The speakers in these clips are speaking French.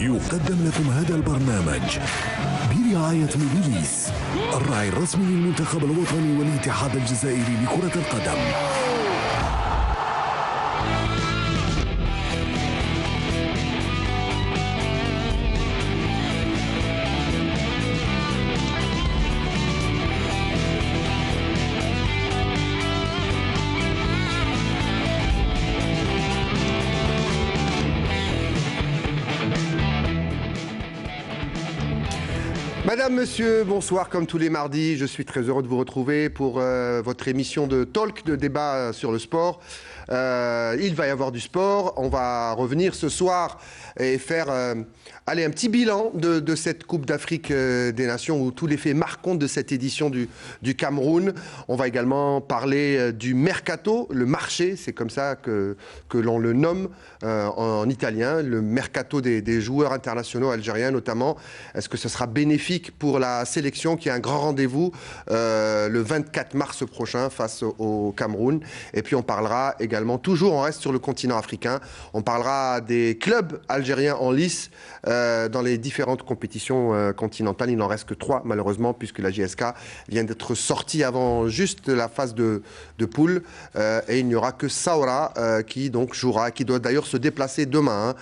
يقدم لكم هذا البرنامج برعاية ميديليس الراعي الرسمي للمنتخب الوطني والاتحاد الجزائري لكرة القدم. Madame, monsieur, bonsoir. Comme tous les mardis, je suis très heureux de vous retrouver pour votre émission de talk, de débat sur le sport. Il va y avoir du sport. On va revenir ce soir et faire un petit bilan de cette Coupe d'Afrique des Nations, ou tous les faits marquants de cette édition du Cameroun. On va également parler du mercato, le marché, c'est comme ça que l'on le nomme en italien, le mercato des joueurs internationaux algériens notamment. Est-ce que ce sera bénéfique pour la sélection qui a un grand rendez-vous le 24 mars prochain face au Cameroun? Et puis on parlera également, toujours on reste sur le continent africain, on parlera des clubs algériens en lice dans les différentes compétitions continentales. Il n'en reste que 3 malheureusement, puisque la JSK vient d'être sortie avant juste la phase de poule, et il n'y aura que Saoura qui donc jouera, qui doit d'ailleurs se déplacer demain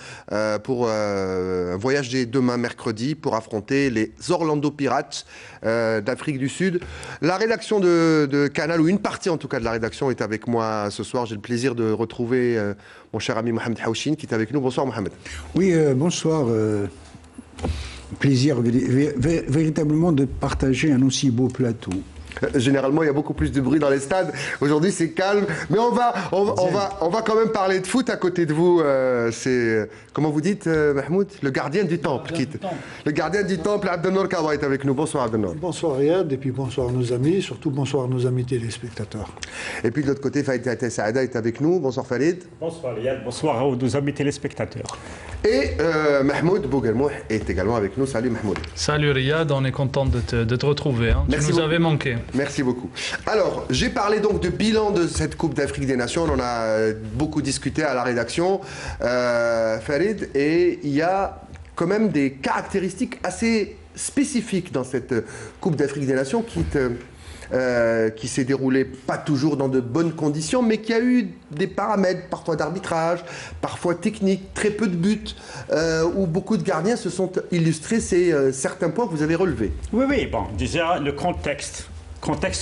pour un voyage demain mercredi pour affronter les Orlando Pirates d'Afrique du Sud. La rédaction de Canal, ou une partie en tout cas de la rédaction, est avec moi ce soir. J'ai le plaisir de retrouver mon cher ami Mohamed Haouchine qui est avec nous. Bonsoir Mohamed. Oui, bonsoir. Plaisir véritablement de partager un aussi beau plateau. Généralement, il y a beaucoup plus de bruit dans les stades. Aujourd'hui, c'est calme. Mais on va quand même parler de foot à côté de vous. C'est, comment vous dites, Mahmoud? Le gardien du temple. Le gardien du temple, Abdelnour Kawa, est avec nous. Bonsoir, Abdelnour. Bonsoir, Riyad. Et puis bonsoir à nos amis. Surtout bonsoir à nos amis téléspectateurs. Et puis de l'autre côté, Farid Saada est avec nous. Bonsoir, Farid. Bonsoir, Riyad. Bonsoir à nos amis téléspectateurs. Et Mahmoud Bougelmouh est également avec nous. Salut, Mahmoud. Salut, Riyad. On est content de te retrouver. Hein. Tu nous avais manqué. Merci beaucoup. Alors, j'ai parlé donc de bilan de cette Coupe d'Afrique des Nations. On en a beaucoup discuté à la rédaction, Farid, et il y a quand même des caractéristiques assez spécifiques dans cette Coupe d'Afrique des Nations qui s'est déroulée pas toujours dans de bonnes conditions, mais qui a eu des paramètres, parfois d'arbitrage, parfois technique, très peu de buts, où beaucoup de gardiens se sont illustrés. C'est certains points que vous avez relevés. Oui, bon, déjà le contexte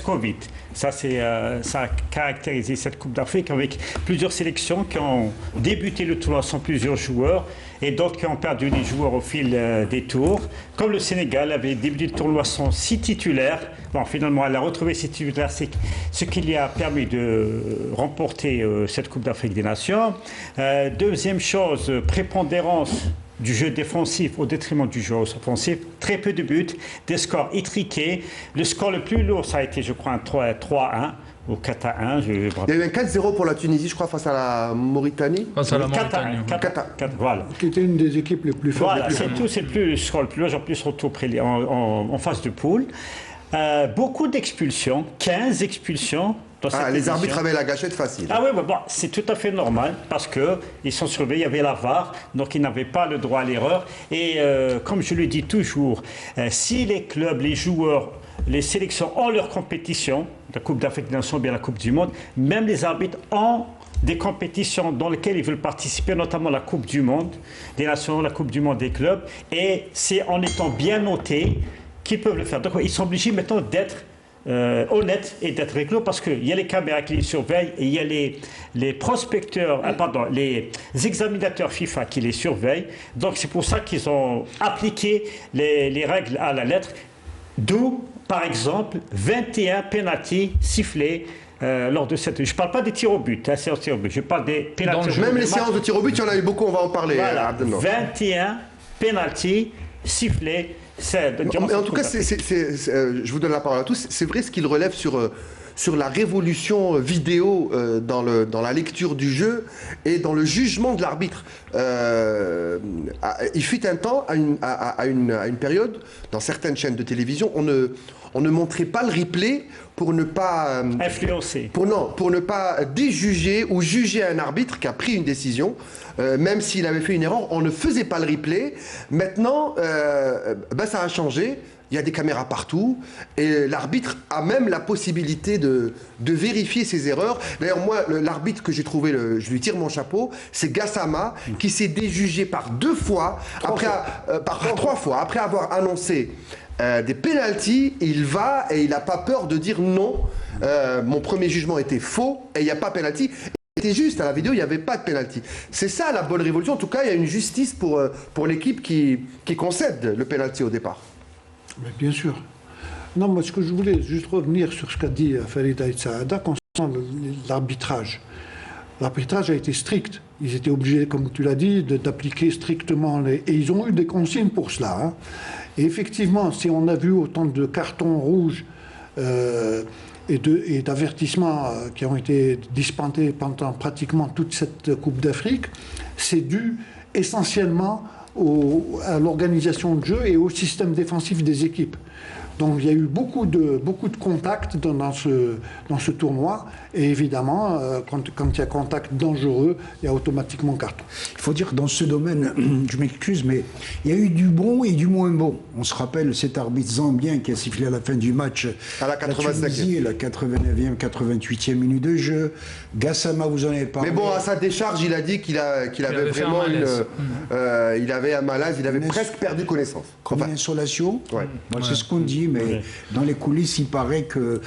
Covid, ça a caractérisé cette Coupe d'Afrique, avec plusieurs sélections qui ont débuté le tournoi sans plusieurs joueurs et d'autres qui ont perdu des joueurs au fil des tours. Comme le Sénégal avait débuté le tournoi sans 6 titulaires, bon, finalement elle a retrouvé ses titulaires, c'est ce qui lui a permis de remporter cette Coupe d'Afrique des Nations. Deuxième chose, prépondérance du jeu défensif au détriment du jeu offensif, très peu de buts, des scores étriqués. Le score le plus lourd, ça a été, je crois, un 3-1 ou 4-1. Il y a eu un 4-0 pour la Tunisie, je crois, face à la Mauritanie. Face à la Mauritanie. 4-1, voilà. Qui était une des équipes les plus fortes. Voilà, c'est le score le plus lourd, en plus retour en phase de poule. Beaucoup d'expulsions, 15 expulsions. Les arbitres avaient la gâchette facile. Ah oui, bon, c'est tout à fait normal parce qu'ils sont surveillés, il y avait la VAR, donc ils n'avaient pas le droit à l'erreur. Et comme je le dis toujours, si les clubs, les joueurs, les sélections ont leur compétition, la Coupe d'Afrique des Nations, bien la Coupe du Monde, même les arbitres ont des compétitions dans lesquelles ils veulent participer, notamment la Coupe du Monde des Nations, la Coupe du Monde des clubs, et c'est en étant bien notés qu'ils peuvent le faire. Donc ils sont obligés maintenant d'être honnête et d'être réglo, parce qu'il y a les caméras qui les surveillent et il y a les prospecteurs, les examinateurs FIFA qui les surveillent. Donc c'est pour ça qu'ils ont appliqué les règles à la lettre. D'où, par exemple, 21 pénaltys sifflés lors de cette... Je ne parle pas des tirs au but, je parle des pénaltys. Même les séances de tirs au but, il y en a eu beaucoup, on va en parler. Voilà, 21 pénaltys sifflés. Mais en tout cas, je vous donne la parole à tous. C'est vrai ce qu'il relève sur la révolution vidéo dans la lecture du jeu et dans le jugement de l'arbitre. Il fut un temps, à une période, dans certaines chaînes de télévision, on ne montrait pas le replay pour ne pas influencer. Pour ne pas déjuger ou juger un arbitre qui a pris une décision, même s'il avait fait une erreur, on ne faisait pas le replay. Maintenant, ça a changé. Il y a des caméras partout et l'arbitre a même la possibilité de vérifier ses erreurs. D'ailleurs, moi, l'arbitre que j'ai trouvé, je lui tire mon chapeau, c'est Gassama qui s'est déjugé par trois fois. Après avoir annoncé des pénaltys, il va et il n'a pas peur de dire non. Mon premier jugement était faux et il n'y a pas pénalty. C'était juste, à la vidéo, il n'y avait pas de pénalty. C'est ça la bonne révolution. En tout cas, il y a une justice pour l'équipe qui concède le pénalty au départ. Mais bien sûr. Non, moi, ce que je voulais juste revenir sur ce qu'a dit Farid Aït Saada concernant l'arbitrage. L'arbitrage a été strict. Ils étaient obligés, comme tu l'as dit, d'appliquer strictement et ils ont eu des consignes pour cela. Hein. Et effectivement, si on a vu autant de cartons rouges et d'avertissements qui ont été dispensés pendant pratiquement toute cette Coupe d'Afrique, c'est dû essentiellement à l'organisation de jeu et au système défensif des équipes. Donc il y a eu beaucoup de contacts dans ce tournoi et évidemment quand il y a contact dangereux, il y a automatiquement carton. Il faut dire que dans ce domaine, je m'excuse, mais il y a eu du bon et du moins bon. On se rappelle cet arbitre zambien qui a sifflé à la fin du match à la 85e, la 89e, 88e minute de jeu. Gassama, vous en avez parlé. Mais bon, à sa décharge, il a dit qu'il avait vraiment il avait un malaise, il avait presque perdu connaissance. Comme une insolation. Ouais. C'est ce qu'on dit, mais dans les coulisses, il paraît que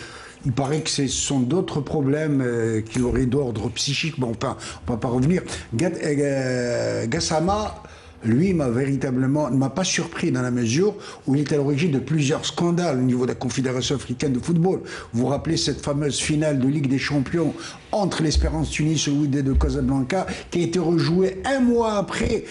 ce sont d'autres problèmes qui auraient d'ordre psychique. Bon, enfin, on ne va pas revenir. Gassama, lui, ne m'a pas surpris dans la mesure où il est à l'origine de plusieurs scandales au niveau de la Confédération africaine de football. Vous vous rappelez cette fameuse finale de Ligue des Champions entre l'Espérance Tunis et le Wydad de Casablanca qui a été rejouée un mois après.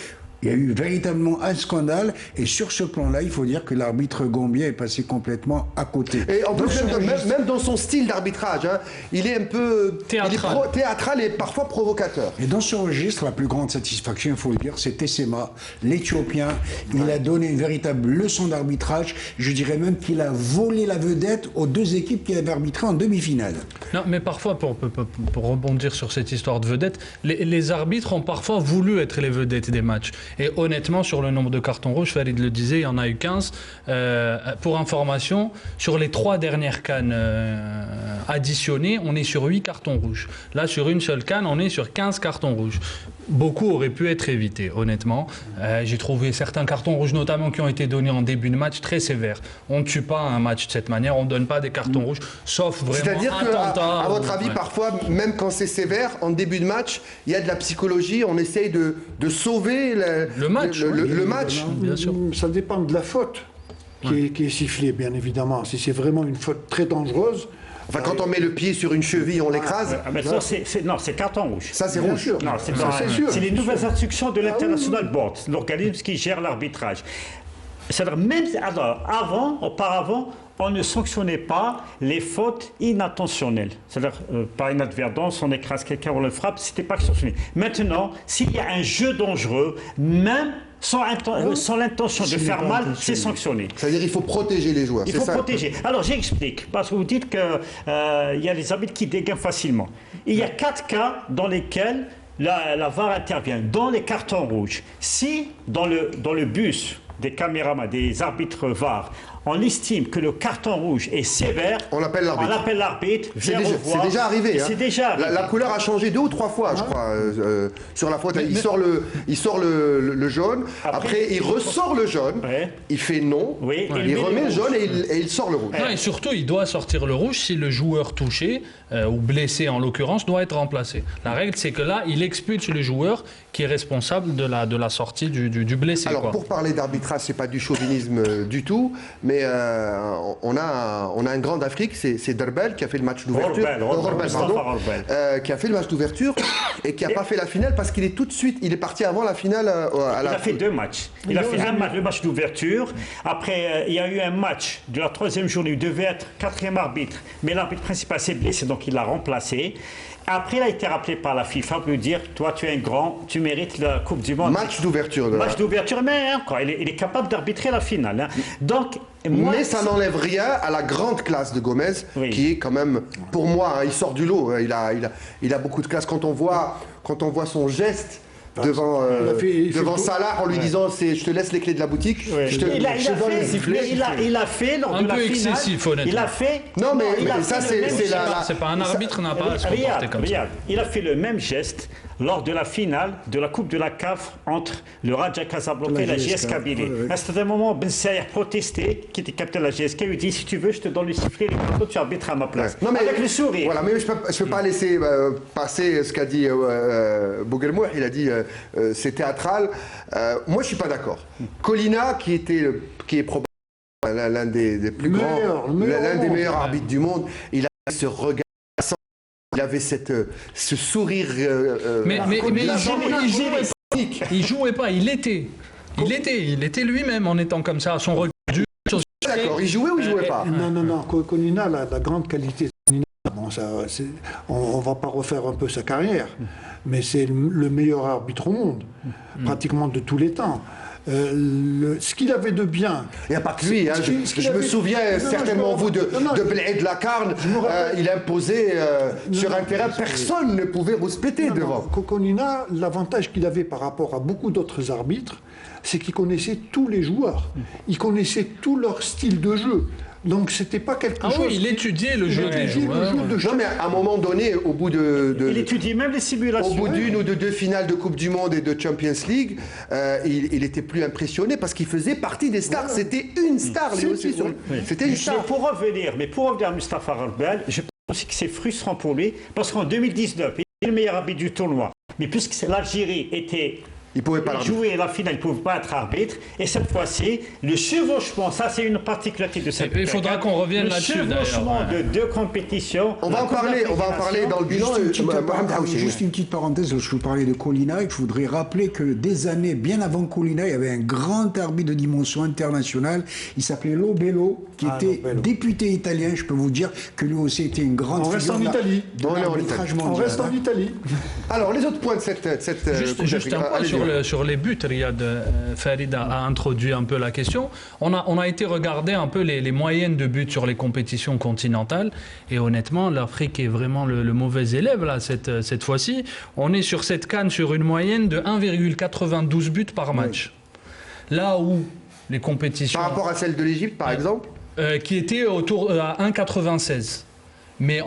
Il y a eu véritablement un scandale et sur ce plan-là, il faut dire que l'arbitre gambien est passé complètement à côté. Et en plus, même dans son style d'arbitrage, hein, il est un peu théâtral et parfois provocateur. Et dans ce registre, la plus grande satisfaction, il faut le dire, c'est Tessema, l'Éthiopien. Il a donné une véritable leçon d'arbitrage. Je dirais même qu'il a volé la vedette aux deux équipes qui avaient arbitré en demi-finale. Non, mais parfois, pour rebondir sur cette histoire de vedette, les arbitres ont parfois voulu être les vedettes des matchs. Et honnêtement, sur le nombre de cartons rouges, Farid le disait, il y en a eu 15. Pour information, sur les 3 dernières cannes additionnées, on est sur 8 cartons rouges. Là, sur une seule canne, on est sur 15 cartons rouges. Beaucoup auraient pu être évités, honnêtement. J'ai trouvé certains cartons rouges, notamment qui ont été donnés en début de match, très sévères. On ne tue pas un match de cette manière, on ne donne pas des cartons rouges, sauf vraiment c'est-à-dire qu'à votre avis, parfois, même quand c'est sévère, en début de match, il y a de la psychologie, on essaye de sauver le match. Le match. Bien sûr. Ça dépend de la faute qui est sifflée, bien évidemment. Si c'est vraiment une faute très dangereuse... Enfin, quand on met le pied sur une cheville, on l'écrase. Non, c'est carton rouge. Ça, c'est rouge. Non, c'est les nouvelles instructions de l'International Board, l'organisme qui gère l'arbitrage. C'est-à-dire, même auparavant, on ne sanctionnait pas les fautes inattentionnelles. C'est-à-dire, par inadvertance, on écrase quelqu'un, on le frappe, c'était pas sanctionné. Maintenant, s'il y a un jeu dangereux, même sans l'intention de faire mal, c'est sanctionné. C'est-à-dire qu'il faut protéger les joueurs. Il faut protéger. Alors j'explique, parce que vous dites qu'il y a des arbitres qui dégainent facilement. Il y a 4 cas dans lesquels la VAR intervient, dans les cartons rouges. Si dans le bus des caméramans, des arbitres VAR, on estime que le carton rouge est sévère, on l'appelle l'arbitre. C'est déjà arrivé. Hein. C'est déjà arrivé. La couleur a changé 2 ou 3 fois, je crois, sur la faute. Il sort le jaune, après il ressort le jaune, il fait non, il remet le jaune et il sort le rouge. Non, et surtout, il doit sortir le rouge si le joueur touché, ou blessé en l'occurrence, doit être remplacé. La règle, c'est que là, il expulse le joueur qui est responsable de la sortie du blessé. Alors, pour parler d'arbitrage, c'est pas du chauvinisme du tout, mais on a un grand d'Afrique, c'est Derbel qui a fait le match d'ouverture. Qui a fait le match d'ouverture et qui n'a pas fait la finale parce qu'il est tout de suite, il est parti avant la finale. Il a fait 2 matchs. Il a fait le match d'ouverture. Après, il y a eu un match de la 3e journée. Il devait être 4e arbitre, mais l'arbitre principal s'est blessé, donc il l'a remplacé. Après, il a été rappelé par la FIFA pour lui dire, toi, tu es un grand, tu mérites la Coupe du Monde. Match d'ouverture. Match d'ouverture, mais encore, il est capable d'arbitrer la finale. Hein. Donc, Mais ça n'enlève rien à la grande classe de Gomez, qui est quand même, pour moi, il sort du lot. Il a beaucoup de classe. Quand on voit son geste devant Salah en lui disant je te laisse les clés de la boutique, je te donne le sifflet. Il a fait lors de la finale. Un peu excessif, honnêtement. Il a fait. Non, mais ça, c'est pas un arbitre n'a pas à se comporter comme ça. Il a fait le même geste lors de la finale de la Coupe de la CAF entre le Raja Casablanca et la GS Kabylie. À un certain moment, Ben Saïr protestait, qui était capitaine de la GSK, lui dit si tu veux, je te donne le sifflet, et tu arbitres à ma place. Non, mais, avec le sourire. Voilà, mais je peux pas laisser passer ce qu'a dit Bougelmour. Il a dit c'est théâtral. Moi, je suis pas d'accord. Colina, qui est probablement l'un des plus grands, l'un des meilleurs arbitres du monde, il a ce regard. Il avait ce sourire. Mais il jouait pas, il était lui-même en étant comme ça, à son regard dur. D'accord, il jouait ou il jouait pas? Non. Colina, la grande qualité de Colina, bon, on va pas refaire un peu sa carrière, mais c'est le meilleur arbitre au monde, pratiquement de tous les temps. Ce qu'il avait de bien. Il n'y a pas que lui. Je me souviens certainement, vous, de Bled Lacarne. Il imposait sur un terrain, personne ne pouvait rouspéter devant. Colina, l'avantage qu'il avait par rapport à beaucoup d'autres arbitres, c'est qu'il connaissait tous les joueurs. Il connaissait tout leur style de jeu. Donc c'était pas quelque chose. Oui, il étudiait le jeu des joueurs. Non, mais à un moment donné, au bout il étudiait même les simulations. Au bout d'une ou de deux finales de Coupe du Monde et de Champions League, il était plus impressionné parce qu'il faisait partie des stars. Voilà. C'était une star, lui aussi. C'était une star. Mais pour revenir à Mustapha Al-Bal, je pense aussi que c'est frustrant pour lui parce qu'en 2019, il est le meilleur arbitre du tournoi. Mais puisque l'Algérie était. Il pouvait pas jouer la finale, il ne pouvait pas être arbitre. Et cette fois-ci, le chevauchement, ça c'est une particularité de cette. Il faudra qu'on revienne là-dessus. Le chevauchement de deux compétitions. On va en parler dans le bilan. Juste une petite parenthèse, je vous parlais de Colina, et je voudrais rappeler que des années, bien avant Colina, il y avait un grand arbitre de dimension internationale. Il s'appelait Lobello, qui était député italien. Je peux vous dire que lui aussi était une grande figure. On reste en Italie. On reste en Italie. Alors, les autres points de cette juste un point sur les buts, Riyad. Farid a introduit un peu la question. On a été regarder un peu les moyennes de buts sur les compétitions continentales et honnêtement, l'Afrique est vraiment le mauvais élève là cette fois-ci. On est sur cette CAN sur une moyenne de 1,92 buts par match. Là où les compétitions... Par rapport à celle de l'Égypte, par exemple qui était autour à 1,96. Mais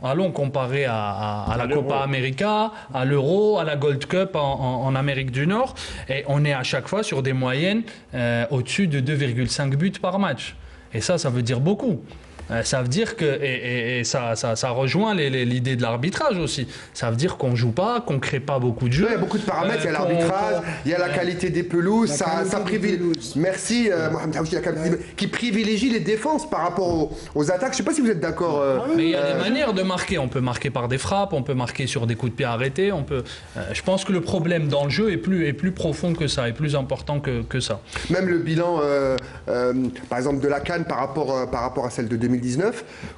allons comparer à la Copa América, à l'Euro, à la Gold Cup en Amérique du Nord, et on est à chaque fois sur des moyennes au-dessus de 2,5 buts par match. Et ça veut dire beaucoup. Ça veut dire que, et ça rejoint l'idée de l'arbitrage aussi. Ça veut dire qu'on joue pas, qu'on crée pas beaucoup de jeux. Il y a beaucoup de paramètres, il y a l'arbitrage, il y a la qualité des pelouses, merci Mohamed Haouchi, qui privilégie les défenses par rapport aux attaques. Je ne sais pas si vous êtes d'accord. Mais il y a des manières de marquer. On peut marquer par des frappes, on peut marquer sur des coups de pied arrêtés. Je pense que le problème dans le jeu est plus profond que ça, est plus important que ça. Même le bilan, par exemple, de la CAN par rapport à celle de 2019,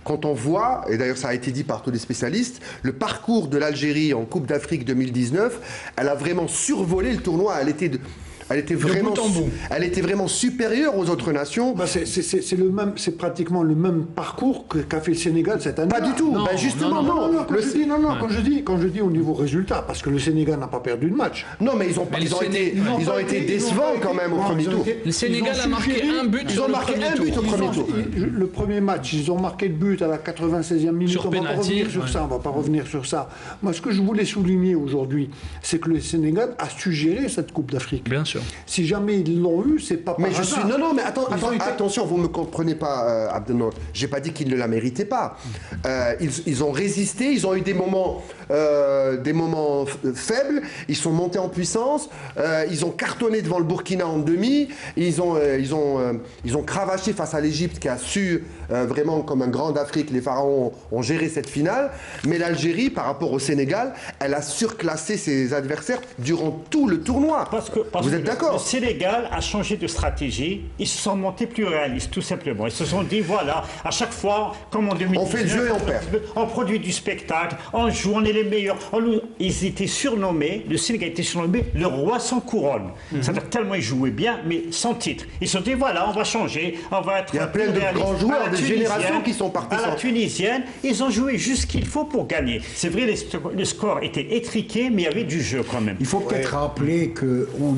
quand on voit, et d'ailleurs ça a été dit par tous les spécialistes, le parcours de l'Algérie en Coupe d'Afrique 2019, elle a vraiment survolé le tournoi. Elle était vraiment supérieure aux autres nations. C'est pratiquement le même parcours qu'a fait le Sénégal cette année. Pas du tout. Justement, non. Quand je dis au niveau résultat, parce que le Sénégal n'a pas perdu de match. Non, mais ils ont été décevants quand même au premier tour. Le Sénégal a marqué un but. Ils ont marqué un but au premier tour. Le premier match, ils ont marqué le but à la 96e minute. On ne va pas revenir sur ça. On va pas revenir sur ça. Moi, ce que je voulais souligner aujourd'hui, c'est que le Sénégal a su gérer cette Coupe d'Afrique. Bien sûr. Si jamais ils l'ont eu, c'est pas par hasard. Non, mais attention, vous ne me comprenez pas, Abdelnour. J'ai pas dit qu'ils ne la méritaient pas. Ils ont résisté, ils ont eu des moments faibles, ils sont montés en puissance, ils ont cartonné devant le Burkina en demi, ils ont cravaché face à l'Égypte qui a su vraiment, comme un grand d'Afrique, les pharaons ont géré cette finale. Mais l'Algérie, par rapport au Sénégal, elle a surclassé ses adversaires durant tout le tournoi. Vous êtes d'accord. Le Sénégal a changé de stratégie. Ils se sont montés plus réalistes, tout simplement. Ils se sont dit, voilà, à chaque fois, comme en 2019, on fait le jeu et on perd. On produit du spectacle, on joue, on est les meilleurs. Ils étaient surnommés, le Sénégal était surnommé le roi sans couronne. C'est-à-dire tellement ils jouaient bien, mais sans titre. Ils se sont dit, voilà, on va changer, on va être. Il y a plein de grands joueurs, des générations qui sont partis. À la tunisienne, ils ont joué juste ce qu'il faut pour gagner. C'est vrai, le score était étriqué, mais il y avait du jeu quand même. Il faut peut-être rappeler qu'on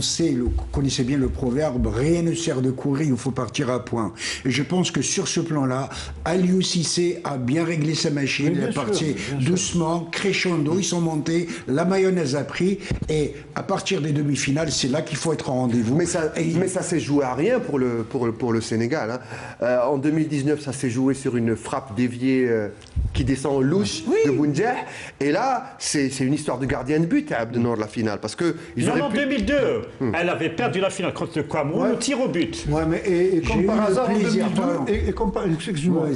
connaissait bien le proverbe, rien ne sert de courir, il faut partir à point. Et je pense que sur ce plan-là, Aliou Cissé a bien réglé sa machine, il est parti doucement, crescendo, ils sont montés, la mayonnaise a pris, et à partir des demi-finales, c'est là qu'il faut être en rendez-vous. Mais ça s'est joué à rien pour le Sénégal. Hein. En 2019, ça s'est joué sur une frappe déviée qui descend en louche de Bounjah. Et là, c'est une histoire de gardien de but à Abdenour, la finale. Parce que ils en 2002, elle avait perdu la finale contre le Cameroun, au tir au but. Ouais, mais et comme par hasard en 2002,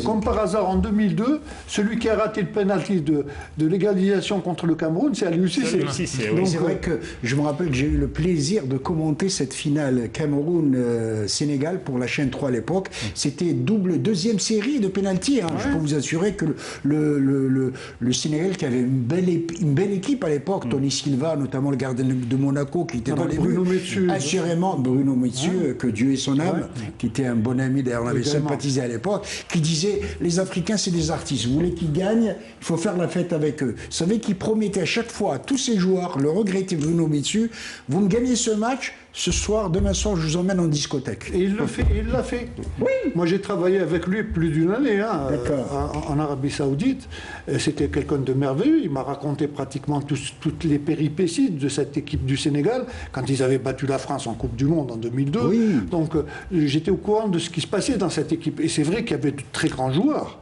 comme par hasard en 2002, celui qui a raté le penalty de l'égalisation contre le Cameroun, c'est Aliou Cissé. Donc c'est vrai que je me rappelle que j'ai eu le plaisir de commenter cette finale Cameroun-Sénégal pour la chaîne 3 à l'époque. C'était deuxième série de penalty. Hein. Je peux vous assurer que le Sénégal, qui avait une belle équipe à l'époque, Tony Silva, notamment le gardien de Monaco, qui était dans les Bruno buts, Metsu, assurément Bruno Metsu, que Dieu ait son âme, qui était un bon ami, d'ailleurs on avait sympathisé à l'époque, qui disait les Africains c'est des artistes, vous voulez qu'ils gagnent, il faut faire la fête avec eux. Vous savez qu'il promettait à chaque fois à tous ses joueurs, le regrettait Bruno Metsu, vous me gagnez ce match, ce soir, demain soir, je vous emmène en discothèque. Et il l'a fait. Oui. Moi, j'ai travaillé avec lui plus d'une année en Arabie Saoudite. C'était quelqu'un de merveilleux. Il m'a raconté pratiquement toutes les péripéties de cette équipe du Sénégal quand ils avaient battu la France en Coupe du Monde en 2002. Oui. Donc, j'étais au courant de ce qui se passait dans cette équipe. Et c'est vrai qu'il y avait de très grands joueurs.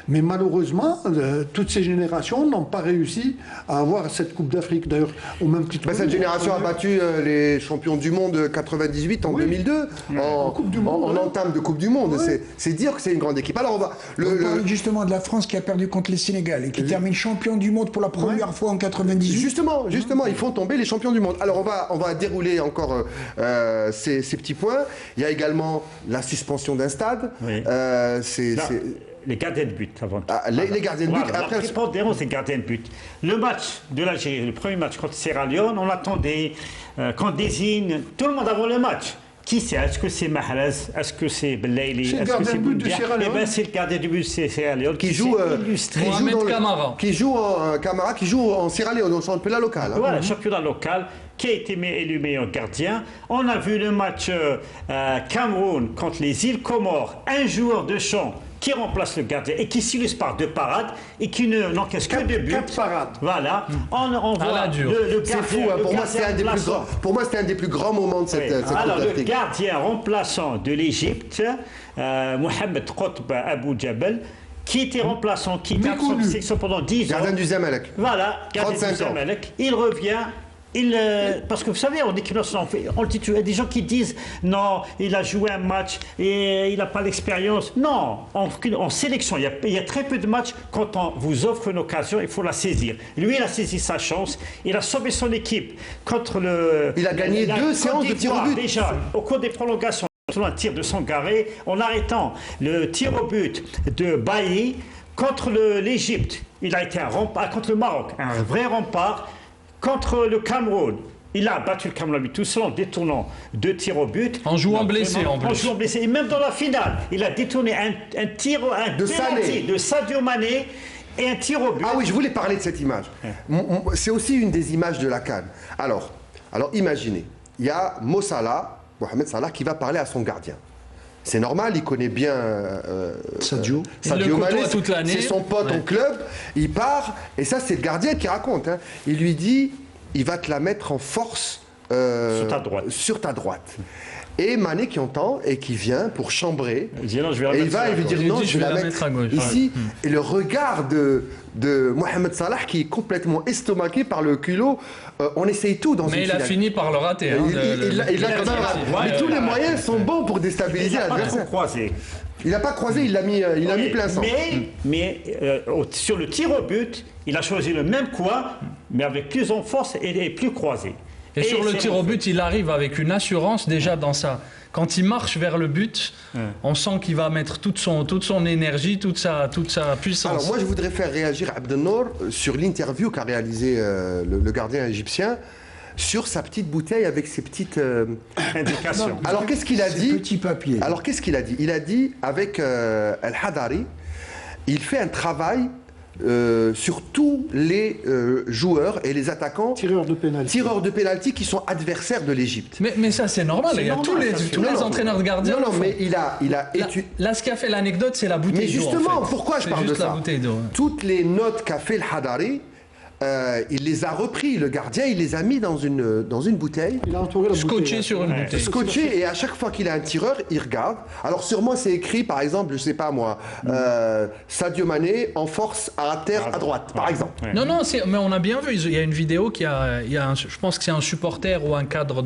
Mais malheureusement, toutes ces générations n'ont pas réussi à avoir cette Coupe d'Afrique. D'ailleurs, au même titre. Cette génération a battu les champions du monde 98 en 2002, en Coupe du Monde, en entame de Coupe du Monde. C'est dire que c'est une grande équipe. Alors on va. On parle justement de la France qui a perdu contre les Sénégal et qui termine champion du monde pour la première fois en 98. Justement, ils font tomber les champions du monde. Alors on va dérouler encore ces petits points. Il y a également la suspension d'un stade. Oui. Les gardiens de but avant tout. Les gardiens de but. Voilà, après, la prépondérance des gardiens de but. Le match de l'Algérie, le premier match contre Sierra Leone, on attendait qu'on désigne tout le monde avant le match. Qui c'est? Est-ce que c'est Mahrez? Est-ce que c'est Belaïli? C'est le gardien de but de Sierra Leone. Eh bien, c'est le gardien de but de Sierra Leone qui joue Camara. Qui joue en Sierra Leone, au championnat local. Voilà, championnat local, qui a été élu meilleur gardien. On a vu le match Cameroun contre les îles Comores. Un joueur de champ qui remplace le gardien et qui s'illustre par 2 parades et qui n'encaisse que 2 buts. 4 parades. Voilà. On voit le gardien. C'est fou, hein. Pour moi, c'était un des plus grands moments de cette Coupe Alors, d'Afrique. le gardien remplaçant de l'Égypte, Mohamed Qotb Abou Jabal, qui était remplaçant, qui était absent de sélection pendant 10 ans. Gardien du Zamalek. Voilà, gardien du Zamalek. Il revient. Parce que vous savez, en équipe nationale, il y a des gens qui disent non, il a joué un match et il n'a pas l'expérience. Non, en sélection, il y a très peu de matchs. Quand on vous offre une occasion, il faut la saisir. Lui, il a saisi sa chance, il a sauvé son équipe contre le. Il a gagné 2 séances de tir au but. Déjà, au cours des prolongations, un tir de Sangaré, en arrêtant le tir au but de Bailly contre l'Égypte. Il a été un rempart contre le Maroc, un vrai rempart. Contre le Cameroun, il a battu le Cameroun tout seul en détournant 2 tirs au but. En jouant blessé en plus. En jouant blessé. Et même dans la finale, il a détourné un tir, un penalty de Sadio Mané et un tir au but. Ah oui, je voulais parler de cette image. C'est aussi une des images de la CAN. Alors imaginez, il y a Mohamed Salah, qui va parler à son gardien. C'est normal, il connaît bien Sadio Mané, toute l'année. C'est son pote en club, il part, et ça c'est le gardien qui raconte. Hein. Il lui dit, il va te la mettre en force sur ta droite. Et Mané qui entend et qui vient pour chambrer, il va lui dire non, je vais la mettre à gauche. ici. Et le regard de Mohamed Salah qui est complètement estomaqué par le culot. On essaye tout dans une finale. Mais il a fini par le rater. Mais tous les moyens sont bons pour déstabiliser l'adversaire. Il n'a pas croisé, il l'a mis plein sang. Mais sur le tir au but, il a choisi le même coin, mais avec plus en force et plus croisé. Et sur le tir au but, il arrive avec une assurance déjà dans ça. Quand il marche vers le but, on sent qu'il va mettre toute son énergie, toute sa puissance. Alors moi, je voudrais faire réagir Abdelnour sur l'interview qu'a réalisé le gardien égyptien sur sa petite bouteille avec ses petites indications. Alors qu'est-ce qu'il a dit? Petit papier. Alors qu'est-ce qu'il a dit? Il a dit avec El Hadari, il fait un travail sur tous les joueurs et les attaquants Tireurs de pénalty qui sont adversaires de l'Égypte. Mais ça, c'est normal. Il y a tous les entraîneurs de gardiens. Non, mais il a Là, ce qui a fait l'anecdote, c'est la bouteille d'eau. Mais justement, en fait. pourquoi je parle de ça? Toutes les notes qu'a fait le Hadari, il les a repris, le gardien, il les a mis dans une bouteille. Il a entouré la scotché bouteille. sur une bouteille. Scotché, et à chaque fois qu'il a un tireur, il regarde. Alors sûrement c'est écrit, par exemple, je sais pas moi, Sadio Mané en force à terre à droite, par exemple. Non, mais on a bien vu. Il y a une vidéo je pense que c'est un supporter ou un cadre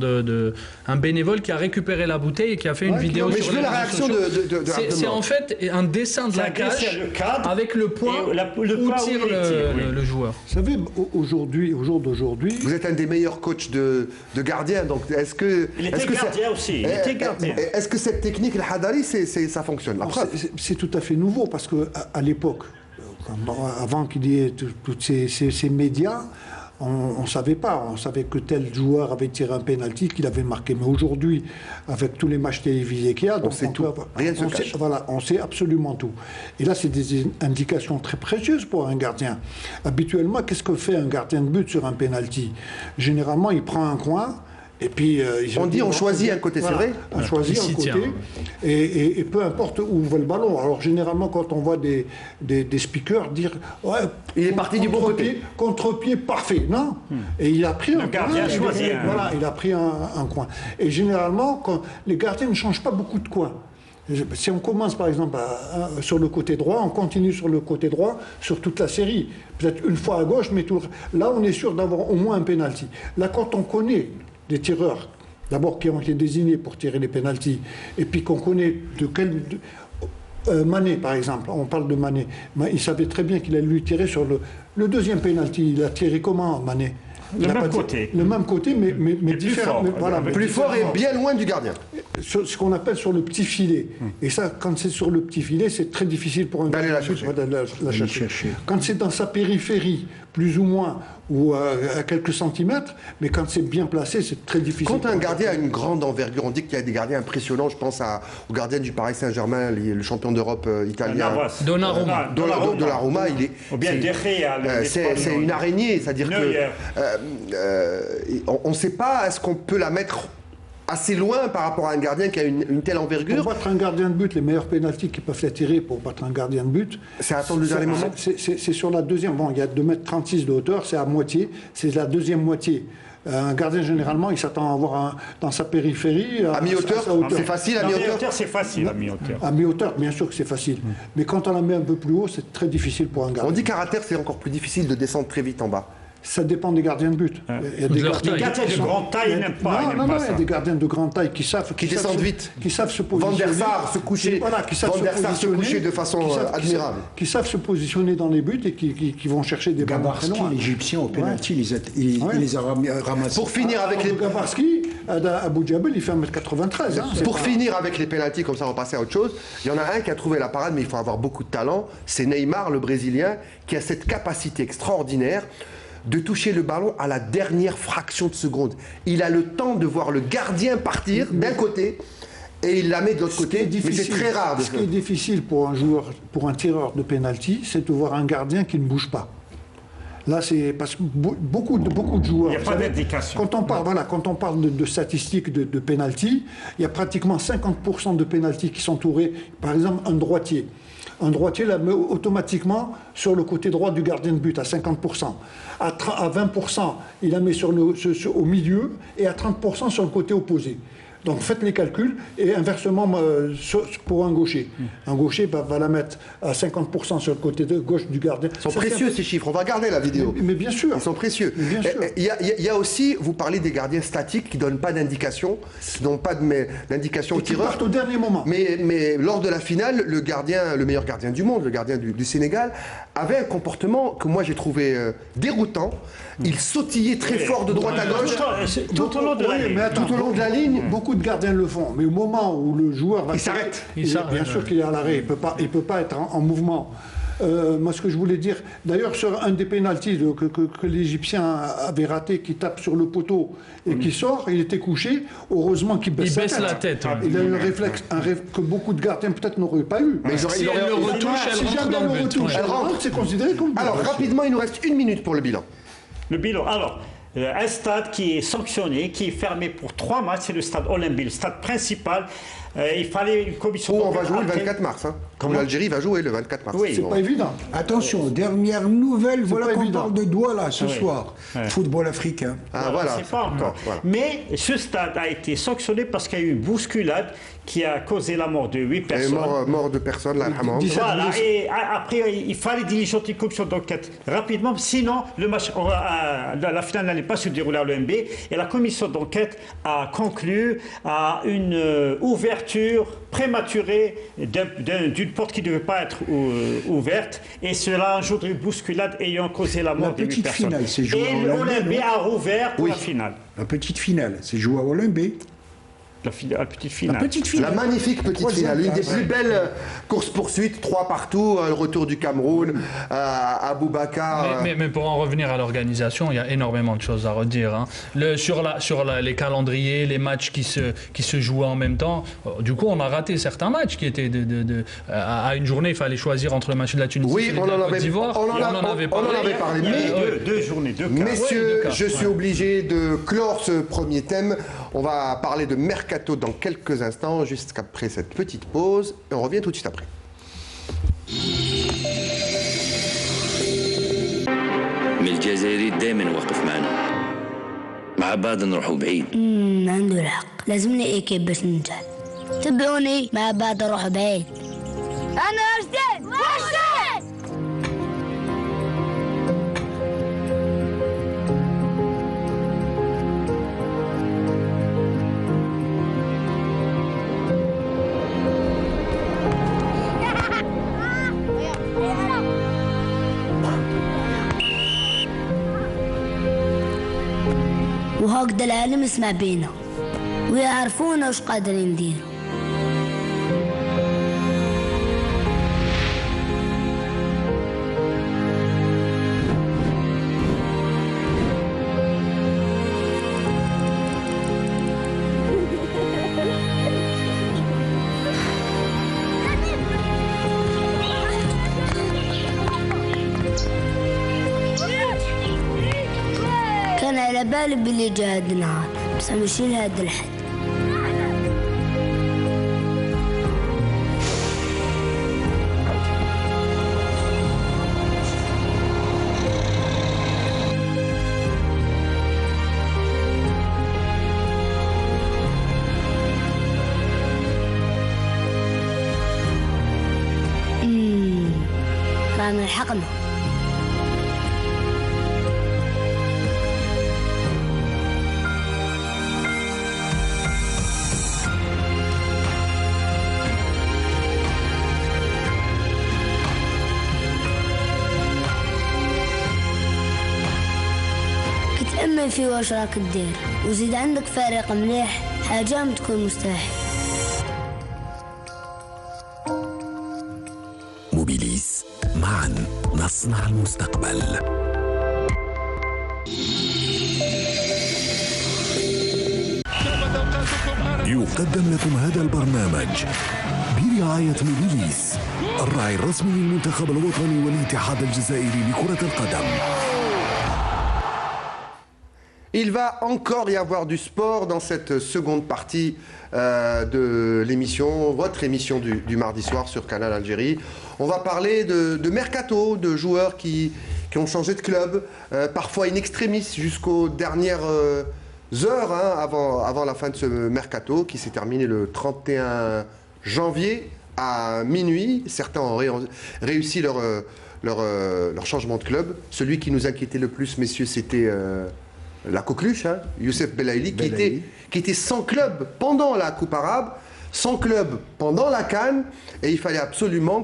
un bénévole qui a récupéré la bouteille et qui a fait une vidéo mais sur je veux les la réseaux réaction sociaux. de C'est en fait un dessin de la cage avec le point où tire le joueur. Vous savez, au jour d'aujourd'hui... Vous êtes un des meilleurs coachs de gardiens, donc est-ce que... Il était gardien aussi, il était gardien. Est-ce que cette technique, le Hadari, ça fonctionne? La preuve. C'est tout à fait nouveau, parce qu'à l'époque, avant qu'il y ait tous ces médias, on ne savait pas. On savait que tel joueur avait tiré un pénalty, qu'il avait marqué. Mais aujourd'hui, avec tous les matchs télévisés qu'il y a, on sait tout. Rien ne se cache. Voilà, on sait absolument tout. Et là, c'est des indications très précieuses pour un gardien. Habituellement, qu'est-ce que fait un gardien de but sur un pénalty? Généralement, il prend un coin. Et puis, on choisit un côté, voilà, c'est vrai. On choisit un côté, et peu importe où va le ballon. Alors généralement, quand on voit des speakers dire ouais, il est parti du bon côté, contre-pied parfait, non. Et il a pris un coin. Voilà, il a pris un coin. Et généralement, quand les gardiens ne changent pas beaucoup de coins. Si on commence par exemple sur le côté droit, on continue sur le côté droit sur toute la série. Peut-être une fois à gauche, mais là on est sûr d'avoir au moins un penalty. Là, quand on connaît des tireurs, d'abord qui ont été désignés pour tirer les pénaltys, et puis qu'on connaît de quel... Mané, par exemple, on parle de Mané. Il savait très bien qu'il allait lui tirer sur le deuxième pénalty. Il a tiré comment, Mané? Le même côté, mais différent. Plus fort et bien loin du gardien. Ce qu'on appelle sur le petit filet. Et ça, quand c'est sur le petit filet, c'est très difficile pour un gardien d'aller la chercher. Quand c'est dans sa périphérie, plus ou moins, ou à quelques centimètres, mais quand c'est bien placé, c'est très difficile. Quand un gardien a une grande envergure, on dit qu'il y a des gardiens impressionnants. Je pense au gardien du Paris Saint-Germain, le champion d'europe italien. Donnarumma, il est. Ou bien De Gea. C'est une araignée, c'est-à-dire qu'on ne sait pas, est-ce qu'on peut la mettre assez loin par rapport à un gardien qui a une telle envergure? Pour battre un gardien de but, les meilleurs pénaltys qui peuvent être tirés pour battre un gardien de but, c'est attendre le dernier moment. C'est sur la deuxième. Bon, il y a 2,36 m de hauteur, c'est à moitié, c'est la deuxième moitié. Un gardien, généralement, il s'attend à avoir dans sa périphérie. À mi-hauteur, c'est facile à mi-hauteur? C'est facile à mi-hauteur. À mi-hauteur, bien sûr que c'est facile. Mais quand on la met un peu plus haut, c'est très difficile pour un gardien. On dit qu'à terre, c'est encore plus difficile de descendre très vite en bas. Ça dépend des gardiens de but. Il y a des gardiens de grande taille n'aiment pas. Non, il y a des gardiens de grande taille qui descendent vite, qui savent se positionner. Van der Sar se coucher, se coucher de façon admirable. Qui savent se positionner dans les buts et qui vont chercher des ballons très loin. L'Égyptien au pénalty, il les a ramassés. Pour finir avec les Gabarski, Abou Djabel, il fait 1,93 m. Pour finir avec les pénaltys, comme ça on va passer à autre chose, il y en a un qui a trouvé la parade, mais il faut avoir beaucoup de talent. C'est Neymar, le Brésilien, qui a cette capacité extraordinaire de toucher le ballon à la dernière fraction de seconde. Il a le temps de voir le gardien partir d'un côté et il la met de l'autre côté, mais c'est très rare. Ce qui est difficile pour un joueur, pour un tireur de pénalty, c'est de voir un gardien qui ne bouge pas. Là, c'est parce que beaucoup de joueurs... Il n'y a pas d'indication. Quand on parle de statistiques de pénalty, il y a pratiquement 50% de pénalty qui sont tourés, par exemple, un droitier. Un droitier la met automatiquement sur le côté droit du gardien de but à 50%. À 20%, il la met au milieu et à 30% sur le côté opposé. Donc faites les calculs et inversement pour un gaucher. Un gaucher va la mettre à 50% sur le côté gauche du gardien. Ils sont précieux ces chiffres, on va regarder la vidéo. Mais bien sûr. Ils sont précieux. Il y a aussi, vous parlez des gardiens statiques qui ne donnent pas d'indication, qui n'ont pas d'indication au tireur. Qui partent au dernier moment. Mais lors de la finale, le meilleur gardien du monde, le gardien du Sénégal, avait un comportement que moi j'ai trouvé déroutant. Il sautillait très fort de droite à gauche. Tout au long de la ligne. Mais attends, Tout au long de la ligne. Beaucoup de gardiens le font, mais au moment où le joueur va... Il s'arrête. Bien sûr qu'il est à l'arrêt, il peut pas être en mouvement. Moi, ce que je voulais dire, d'ailleurs, sur un des pénaltys que l'Égyptien avait raté, qui tape sur le poteau et qui sort, il était couché. Heureusement qu'il baisse, la tête. Ouais. Il a eu un réflexe que beaucoup de gardiens peut-être n'auraient pas eu. Mais Si elle le retouche, elle rentre dans le but. Elle rentre, c'est considéré comme... Alors, rapidement, il nous reste 1 minute pour le bilan. Le bilan. Alors, un stade qui est sanctionné, qui est fermé pour 3 matchs, c'est le stade Olympique, le stade principal. Il fallait une commission... Où on va jouer le 24 mars. Hein. L'Algérie va jouer le 24 mars. Oui. C'est pas évident. Attention, dernière nouvelle, voilà pas qu'on évident. parle de Douala ce soir. Football africain. Ah, voilà. C'est pas encore. Voilà. Mais ce stade a été sanctionné parce qu'il y a eu une bousculade qui a causé la mort de 8 Et personnes. mort de personnes, là, Voilà, et après, il fallait diligenter une commission d'enquête rapidement, sinon le match, la finale n'allait pas se dérouler à l'OMB. Et la commission d'enquête a conclu à une ouverture prématurée d'une porte qui ne devait pas être ouverte. Et cela engendre une bousculade ayant causé la mort de 8 petite personnes. finale, c'est joué Et à Olymbe, l'OMB non a rouvert pour la finale. La petite finale, c'est joué à Olymbe. La petite finale. La petite La finale. magnifique petite finale, une des plus belles courses-poursuites, 3 partout, le retour du Cameroun, à Boubacar. Mais pour en revenir à l'organisation, il y a énormément de choses à redire. Hein. Sur les calendriers, les matchs qui se jouaient en même temps, du coup, on a raté certains matchs qui étaient à une journée, il fallait choisir entre le match de la Tunisie et Oui, de la Côte d'Ivoire. on en avait parlé. Il y Mais, avait deux journées, 2 cas. messieurs, deux cas, je suis obligé de clore ce premier thème. On va parler de Mercato dans quelques instants, juste après cette petite pause. Et on revient tout de suite après. من الجزائري دايما واقف معنا مع بعض نروحوا بعيد. عنده الحق، لازمني ايكيب باش ننجح. تبعوني مع بعض نروح بعيد. انا رشدين رشدين. وهكذا العالم يسمع بينا ويعرفونا وش قادرين نديرو. كان على بالي باللي جا هاد النهار، بس ماشي لهاد الحد. رانا لحقنا. كتأمل في واش راك دير وزيد عندك فريق مليح، حاجة ما تكون مستحيل. موبيليس، معا نصنع المستقبل. يقدم لكم هذا البرنامج برعاية موبيليس، الراعي الرسمي للمنتخب الوطني والاتحاد الجزائري لكرة القدم. Il va encore y avoir du sport dans cette seconde partie de l'émission, votre émission du mardi soir sur Canal Algérie. On va parler de mercato, de joueurs qui ont changé de club, parfois in extremis jusqu'aux dernières heures avant la fin de ce mercato qui s'est terminé le 31 janvier à minuit. Certains ont réussi leur changement de club. Celui qui nous inquiétait le plus, messieurs, c'était... la coqueluche, Youssef Belaïli, qui était sans club pendant la Coupe arabe, sans club pendant la CAN, et il fallait absolument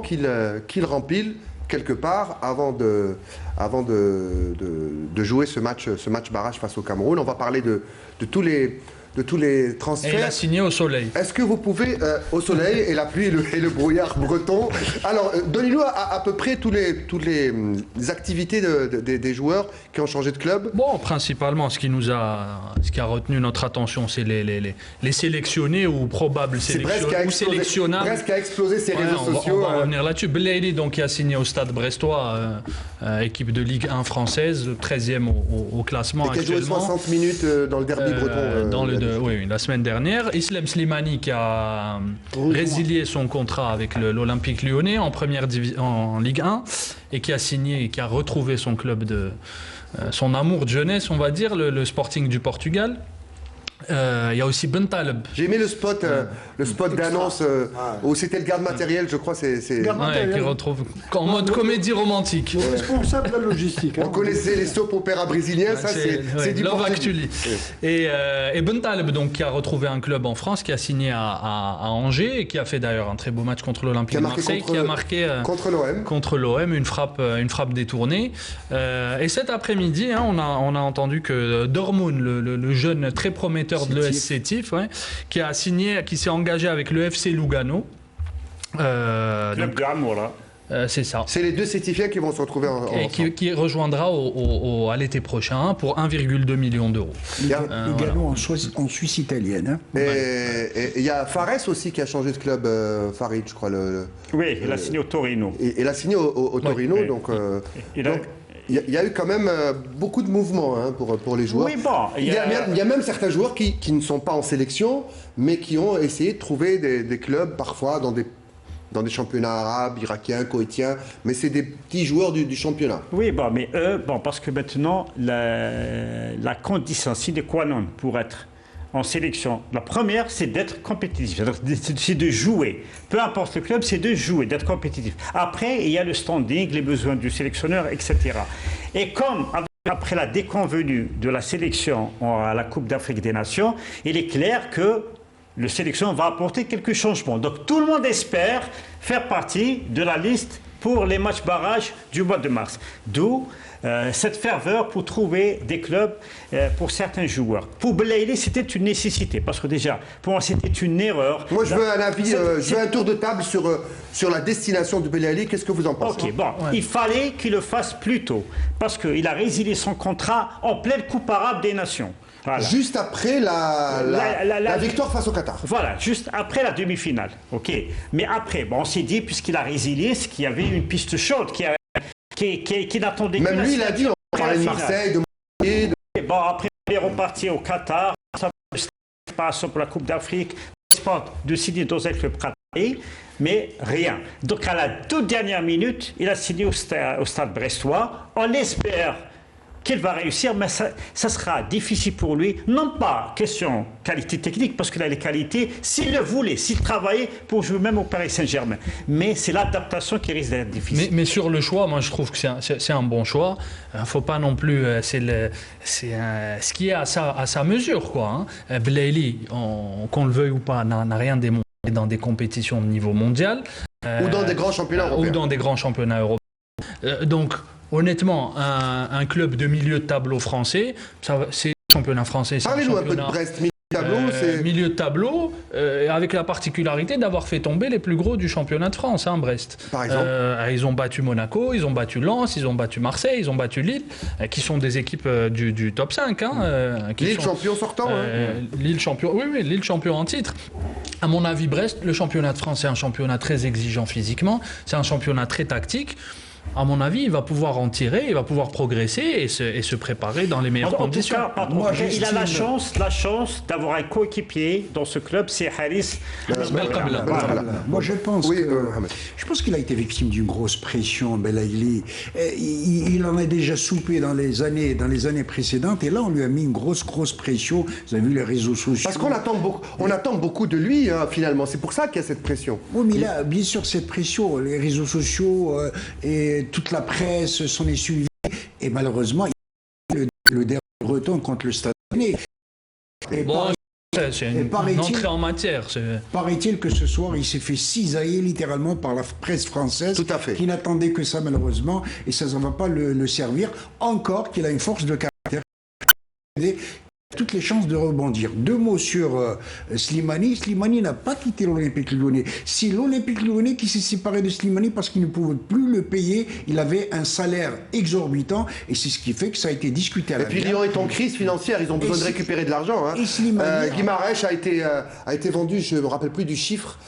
qu'il rempile quelque part avant de jouer ce match barrage face au Cameroun. On va parler de tous les transferts. Et il a signé au soleil. Est-ce que vous pouvez, au soleil et la pluie et le brouillard breton, alors donnez-nous à peu près toutes les activités des joueurs qui ont changé de club. Bon, principalement, ce qui a retenu notre attention, c'est les sélectionnés ou probables sélectionnables. Presque a explosé ses réseaux sociaux. On va revenir là-dessus. Belaïli, donc, qui a signé au Stade Brestois, équipe de Ligue 1 française, 13e au classement et qui a joué actuellement. 60 minutes dans le derby breton. Oui, la semaine dernière. Islam Slimani qui a résilié son contrat avec l'Olympique Lyonnais en première division, en Ligue 1, et qui a signé et qui a retrouvé son club son amour de jeunesse, on va dire, le Sporting du Portugal. Il y a aussi Ben Taleb. J'ai aimé le spot d'annonce où c'était le garde matériel, je crois. C'est qui retrouve en mode comédie romantique. Le responsable de la logistique. On connaissait les soap opéra brésiliens, ça c'est du Love Actually. Et Ben Taleb, donc, qui a retrouvé un club en France, qui a signé à Angers et qui a fait d'ailleurs un très beau match contre l'Olympique de Marseille, qui a marqué contre l'OM une frappe détournée. Et cet après-midi, on a entendu que Dormoun, le jeune très prometteur de l'ES Sétif, qui s'est engagé avec le FC Lugano. Club de amour, là. C'est ça. C'est les deux Sétifiens qui vont se retrouver qui rejoindra à l'été prochain pour 1,2 million d'euros. Lugano en Suisse italienne. Et il y a Fares aussi qui a changé de club, Farid, je crois. Oui, il a signé au Torino. Il a signé au Torino, oui. Donc il y a eu quand même beaucoup de mouvements pour les joueurs. Oui, bon, il y a même certains joueurs qui ne sont pas en sélection, mais qui ont essayé de trouver des clubs, parfois dans des championnats arabes, irakiens, koweïtiens, mais c'est des petits joueurs du championnat. Oui, mais eux, parce que maintenant, la condition sine qua non pour être en sélection, la première, c'est d'être compétitif, c'est de jouer. Peu importe le club, c'est de jouer, d'être compétitif. Après, il y a le standing, les besoins du sélectionneur, etc. Et comme après la déconvenue de la sélection à la Coupe d'Afrique des Nations, il est clair que le sélection va apporter quelques changements. Donc tout le monde espère faire partie de la liste pour les matchs barrages du mois de mars. D'où cette ferveur pour trouver des clubs pour certains joueurs. Pour Belaïli, c'était une nécessité, parce que déjà, pour moi, c'était une erreur. Moi, je veux un avis, je veux un tour de table sur la destination de Belaïli. Qu'est-ce que vous en pensez? Ok, il fallait qu'il le fasse plus tôt, parce qu'il a résilié son contrat en pleine Coupe arabe des Nations. Voilà. Juste après la victoire face au Qatar. Voilà, juste après la demi-finale. Ok. Mais après, on s'est dit, puisqu'il a résilié, c'est qu'il y avait une piste chaude qui n'attendait que même lui, il a dit, on parlait de Marseille, de Montpellier. Après, il est reparti au Qatar. Ça passe pour la Coupe d'Afrique. De signer dans un club qatari, mais rien. Donc, à la toute dernière minute, il a signé au stade brestois. On espère qu'il va réussir, mais ça sera difficile pour lui. Non pas question qualité technique, parce qu'il a les qualités, s'il le voulait, s'il travaillait pour jouer même au Paris Saint-Germain. Mais c'est l'adaptation qui risque d'être difficile. Mais sur le choix, moi je trouve que c'est un bon choix. Il ne faut pas non plus... ce qui est à sa mesure, quoi. Belaïli, qu'on le veuille ou pas, n'a rien démontré dans des compétitions de niveau mondial. Ou dans des grands championnats européens. Ou dans des grands championnats européens. Donc... Honnêtement, un club de milieu de tableau français, c'est le championnat français. Parlez-nous un peu de Brest, milieu de tableau. Milieu de tableau, avec la particularité d'avoir fait tomber les plus gros du championnat de France, Brest. Par exemple ils ont battu Monaco, ils ont battu Lens, ils ont battu Marseille, ils ont battu Lille, qui sont des équipes du top 5. Lille champion sortant. Lille champion, oui, Lille champion en titre. À mon avis, Brest, le championnat de France, c'est un championnat très exigeant physiquement, c'est un championnat très tactique. À mon avis, il va pouvoir en tirer, il va pouvoir progresser et se préparer dans les meilleures conditions. Il a la chance d'avoir un coéquipier dans ce club, c'est Haris Belkabla. Moi, je pense qu'il a été victime d'une grosse pression, Belaïli. Il en a déjà soupé dans les années précédentes, et là, on lui a mis une grosse pression. Vous avez vu les réseaux sociaux. Parce qu'on attend beaucoup de lui, finalement. C'est pour ça qu'il y a cette pression. Oui, mais là, bien sûr, cette pression, les réseaux sociaux et toute la presse s'en est suivie, et malheureusement, le dernier breton contre le Stade Rennais. C'est une entrée en matière. Paraît-il que ce soir, il s'est fait cisailler littéralement par la presse française. Tout à fait. Qui n'attendait que ça malheureusement. Et ça ne va pas le servir. Encore qu'il a une force de caractère. Toutes les chances de rebondir. 2 mots sur Slimani. Slimani n'a pas quitté l'Olympique Lyonnais. C'est l'Olympique Lyonnais qui s'est séparé de Slimani parce qu'il ne pouvait plus le payer. Il avait un salaire exorbitant et c'est ce qui fait que ça a été discuté à la Et puis Lyon est en crise financière, ils ont besoin de récupérer de l'argent. Hein. Guimarães a été vendu, je ne me rappelle plus du chiffre,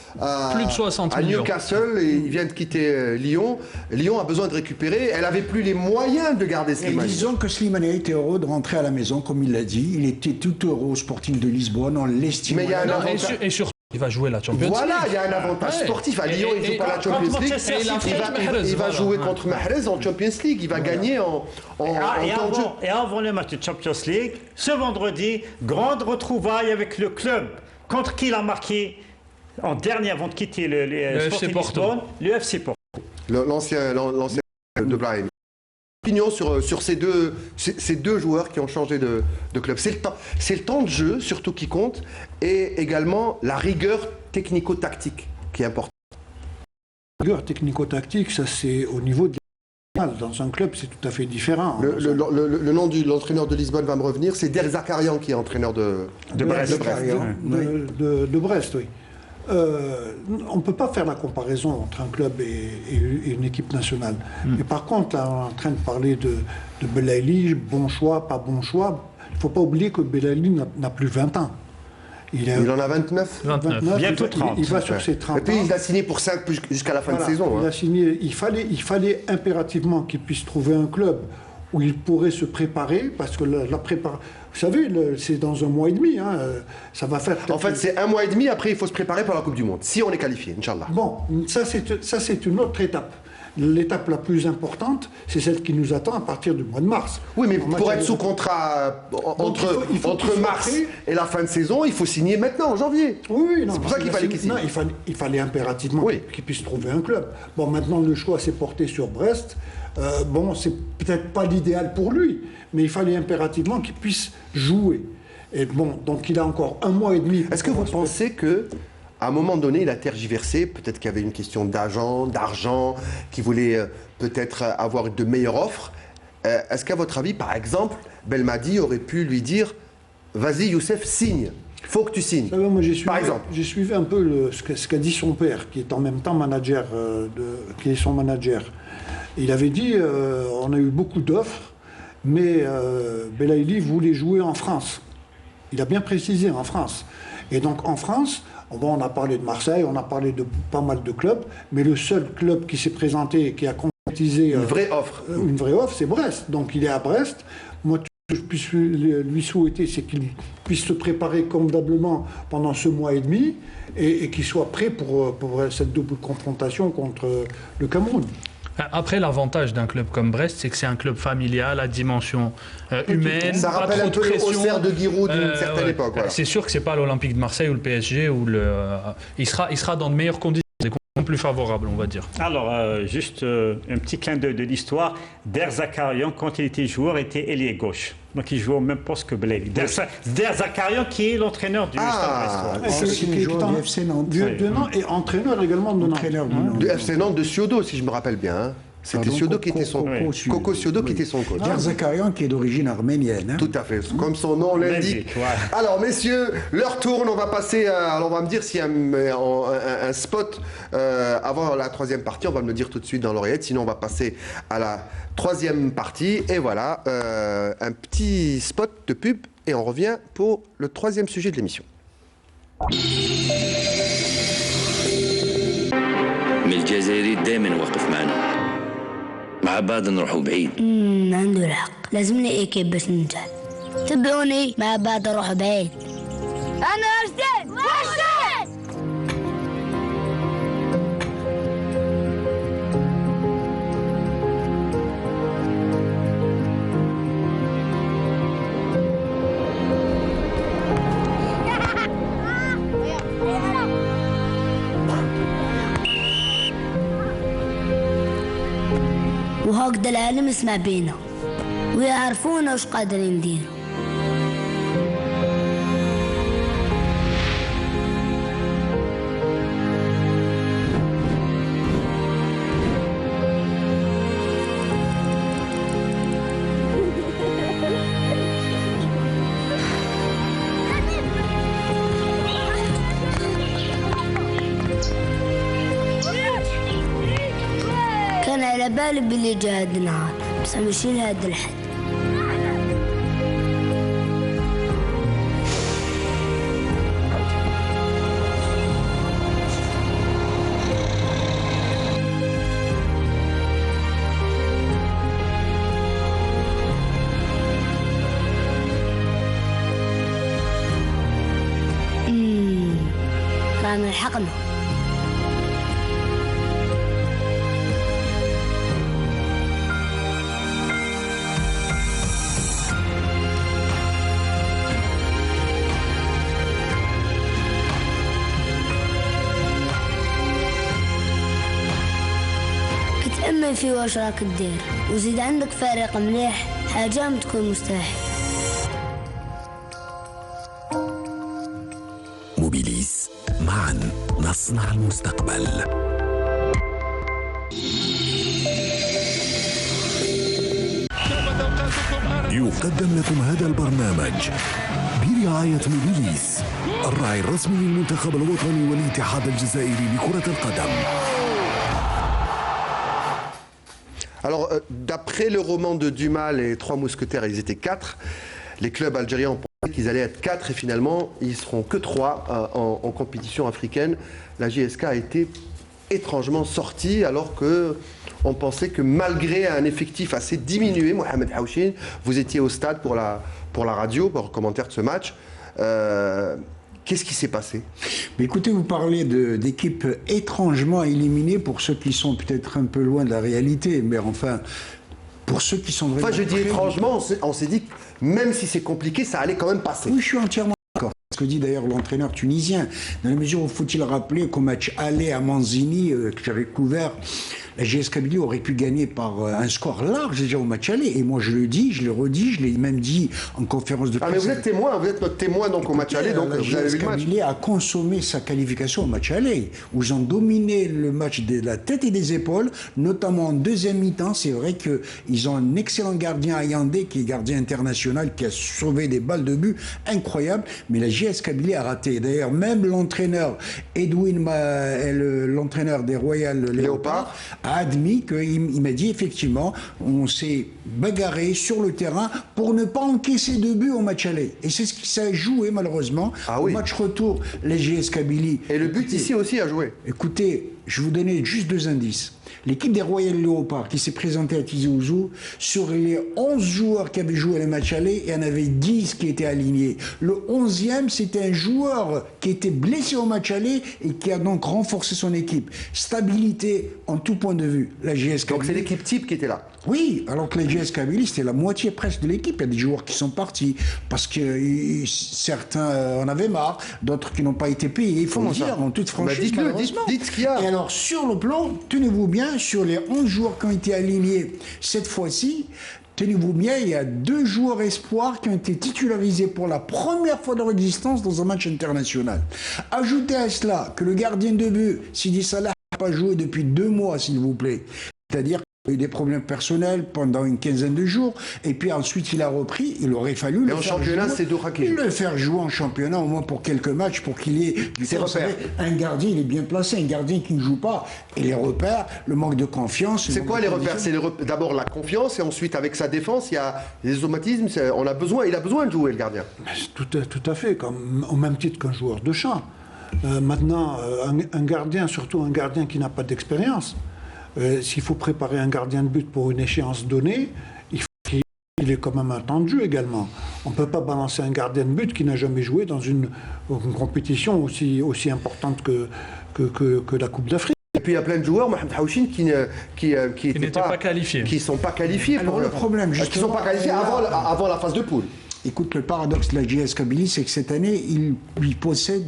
plus de 60 à millions. Newcastle et il vient de quitter Lyon. Lyon a besoin de récupérer, elle n'avait plus les moyens de garder Slimani. Et disons que Slimani a été heureux de rentrer à la maison, comme il l'a dit. Il était tout heureux au Sporting de Lisbonne, on l'estime. Mais il y a un avantage. Et surtout, il va jouer la Champions League. Voilà, il y a un avantage sportif. À Lyon, il ne joue pas la Champions League. Il va jouer contre Mahrez en Champions League. Il va gagner en temps de jeu. Et avant le match de Champions League, ce vendredi, grande retrouvaille avec le club contre qui il a marqué en dernier avant de quitter le Sporting Lisbonne, le FC Porto. L'ancien de Brahim. Opinion sur ces deux joueurs qui ont changé de club. C'est le temps de jeu surtout qui compte et également la rigueur technico-tactique qui est importante. La rigueur technico-tactique, ça c'est au niveau de dans un club, c'est tout à fait différent. Le nom de l'entraîneur de Lisbonne va me revenir, c'est Der Zakarian qui est entraîneur de Brest. De Brest, oui. On ne peut pas faire la comparaison entre un club et une équipe nationale. Mais par contre, là, on est en train de parler de Belaïli, bon choix, pas bon choix. Il ne faut pas oublier que Belaïli n'a plus 20 ans. Il en a 29. Bientôt 30. Il va sur ses 30 ans. Et puis il a signé pour 5 jusqu'à la fin de saison. Il a signé. Il fallait impérativement qu'il puisse trouver un club où il pourrait se préparer, parce que la préparation... Vous savez, c'est dans 1 mois et demi. Hein, ça va faire... En fait, c'est 1 mois et demi, après il faut se préparer pour la Coupe du Monde, si on est qualifié, Inch'Allah. Bon, ça c'est une autre étape. L'étape la plus importante, c'est celle qui nous attend à partir du mois de mars. Oui, mais pour être sous contrat entre mars et la fin de saison, il faut signer maintenant, en janvier. Oui, non. C'est pour ça qu'il fallait qu'il signe. Non, il fallait impérativement qu'il puisse trouver un club. Bon, maintenant, le choix s'est porté sur Brest. Bon, c'est peut-être pas l'idéal pour lui, mais il fallait impérativement qu'il puisse jouer. Et bon, donc il a encore 1 mois et demi. Est-ce que vous pensez que à un moment donné, il a tergiversé, peut-être qu'il y avait une question d'argent, qu'il voulait peut-être avoir de meilleures offres. Est-ce qu'à votre avis, par exemple, Belmadi aurait pu lui dire « Vas-y Youssef, signe, faut que tu signes ». Moi, par exemple. J'ai suivi un peu ce qu'a dit son père, qui est en même temps manager, qui est son manager. Il avait dit on a eu beaucoup d'offres, mais Belaïli voulait jouer en France. Il a bien précisé en France. Et donc en France... Bon, on a parlé de Marseille, on a parlé de pas mal de clubs, mais le seul club qui s'est présenté et qui a concrétisé une vraie offre, c'est Brest. Donc il est à Brest. Moi, ce que je puisse lui souhaiter, c'est qu'il puisse se préparer convenablement pendant ce mois et demi et qu'il soit prêt pour cette double confrontation contre le Cameroun. Après, l'avantage d'un club comme Brest, c'est que c'est un club familial à dimension humaine. Ça rappelle un peu le Auxerre de Giroud d'une certaine époque. Voilà. C'est sûr que c'est pas l'Olympique de Marseille ou le PSG où il sera dans de meilleures conditions, des conditions plus favorables, on va dire. Alors, juste un petit clin d'œil de l'histoire. Der Zakarian, quand il était joueur, était ailier gauche. Donc il joue au même poste que Belaïli. Der Zakarian, qui est l'entraîneur du Stade Brest. C'est joueur du FC Nantes. Et entraîneur également de Nantes. Du FC Nantes de Ciodo, si je me rappelle bien. Hein. C'était Ciodo qui était son coach. Coco Ciodo qui était son coach. Der Zakarian qui est d'origine arménienne. Hein. Tout à fait, comme son nom l'indique. Alors messieurs, l'heure tourne, on va passer, alors on va me dire s'il y a un spot avant la 3e partie, on va me le dire tout de suite dans l'oreillette, sinon on va passer à la 3e partie. Et voilà, un petit spot de pub et on revient pour le 3e sujet de l'émission. مع بعض نروحوا بعيد. عنده الحق، لازمني ايكيب باش ننجح. تبعوني مع بعض نروح بعيد. انا ارشد وارشد. وهكذا العالم يسمع بينا ويعرفونا وش قادرين نديرو. بالي باللي جا هاد النهار بس ماشي لهاد الحد. رانا لحقنا. كتأمل في واش راك دير وزيد عندك فريق مليح، حاجة ما تكون مستحيل. موبيليس، معا نصنع المستقبل. يقدم لكم هذا البرنامج برعاية موبيليس، الراعي الرسمي للمنتخب الوطني والاتحاد الجزائري لكرة القدم. Alors, d'après le roman de Dumas, Les Trois Mousquetaires, ils étaient 4. Les clubs algériens ont pensé qu'ils allaient être 4 et finalement, ils seront que 3 en compétition africaine. La JSK a été étrangement sortie alors qu'on pensait que malgré un effectif assez diminué, Mohamed Haouchine, vous étiez au stade pour la radio, pour le commentaire de ce match. Qu'est-ce qui s'est passé? Mais écoutez, vous parlez d'équipes étrangement éliminées pour ceux qui sont peut-être un peu loin de la réalité, mais enfin, pour ceux qui sont vraiment... Enfin, je dis étrangement, on s'est dit que même si c'est compliqué, ça allait quand même passer. Oui, je suis entièrement d'accord. Ce que dit d'ailleurs l'entraîneur tunisien, dans la mesure où faut-il rappeler qu'au match aller à Manzini, que j'avais couvert, la JS Kabylie aurait pu gagner par un score large déjà au match aller. Et moi je le dis, je le redis, je l'ai même dit en conférence de presse. Ah mais vous êtes témoin, vous êtes notre témoin donc au match aller, donc vous avez vu le match. La JS Kabylie a consommé sa qualification au match aller, où ils ont dominé le match de la tête et des épaules, notamment en deuxième mi-temps. C'est vrai qu'ils ont un excellent gardien Ayandé, qui est gardien international, qui a sauvé des balles de but incroyables, mais la JS Kabylie a raté. D'ailleurs, même l'entraîneur Edwin, l'entraîneur des Royal Léopards, a admis qu'il m'a dit effectivement, on s'est bagarré sur le terrain pour ne pas encaisser de but au match aller. Et c'est ce qui s'est joué malheureusement au match retour, les JS Kabylie. Et le but ici aussi a joué. Écoutez, je vais vous donner juste 2 indices. L'équipe des Royal Léopards qui s'est présentée à Tizi Ouzou, sur les 11 joueurs qui avaient joué le match aller, il y en avait 10 qui étaient alignés. Le 11e, c'était un joueur qui était blessé au match aller et qui a donc renforcé son équipe. Stabilité en tout point de vue. La JS Kabylie. Donc c'est l'équipe type qui était là. Oui, alors que la JS Kabylie, c'était la moitié presque de l'équipe. Il y a des joueurs qui sont partis parce que certains en avaient marre, d'autres qui n'ont pas été payés. Il faut le dire en toute franchise. Dites ce qu'il y a. Et alors, sur le plan, tenez-vous bien, sur les 11 joueurs qui ont été alignés cette fois-ci, tenez-vous bien, il y a 2 joueurs espoirs qui ont été titularisés pour la première fois de leur existence dans un match international. Ajoutez à cela que le gardien de but, Sidi Salah, n'a pas joué depuis 2 mois, s'il vous plaît. C'est-à-dire qu'il a eu des problèmes personnels pendant une quinzaine de jours, et puis ensuite il a repris, il aurait fallu le faire jouer en championnat, au moins pour quelques matchs, pour qu'il ait du temps. Un gardien, il est bien placé, un gardien qui ne joue pas, et les repères, le manque de confiance... C'est quoi les repères? C'est d'abord la confiance, et ensuite avec sa défense, il y a les automatismes, il a besoin de jouer le gardien. Tout à fait, comme, au même titre qu'un joueur de champ. Maintenant, un gardien, surtout un gardien qui n'a pas d'expérience, s'il faut préparer un gardien de but pour une échéance donnée, il faut qu'il ait quand même un temps de jeu également. On ne peut pas balancer un gardien de but qui n'a jamais joué dans une compétition aussi importante que la Coupe d'Afrique. Et puis il y a plein de joueurs, Mohamed Haouchine, qui n'étaient pas qualifiés. Qui ne sont pas qualifiés. Alors le problème, justement, qui ne sont pas qualifiés avant la phase de poule. Écoute, le paradoxe de la JS Kabylie, c'est que cette année,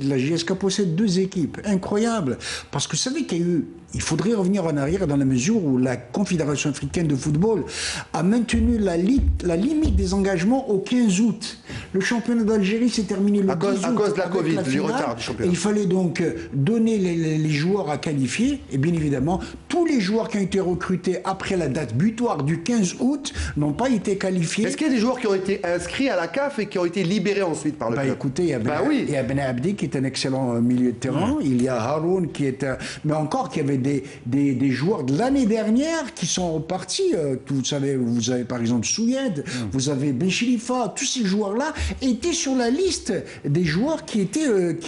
la JSK possède 2 équipes. Incroyable. Parce que vous savez qu'il y a eu... Il faudrait revenir en arrière dans la mesure où la Confédération africaine de football a maintenu la limite des engagements au 15 août. Le championnat d'Algérie s'est terminé le 10 août. À cause de la Covid, du retard du championnat. Il fallait donc donner les joueurs à qualifier. Et bien évidemment, tous les joueurs qui ont été recrutés après la date butoir du 15 août n'ont pas été qualifiés. Est-ce qu'il y a des joueurs qui ont été inscrits à la CAF et qui ont été libérés ensuite par le club. Écoutez, il y a Ben Abdi qui est un excellent milieu de terrain. Il y a Haroun qui est un... Mais encore qu'il y avait des joueurs de l'année dernière qui sont partis. Vous savez par exemple Souyed, vous avez Ben Chilifa, tous ces joueurs-là étaient sur la liste des joueurs qui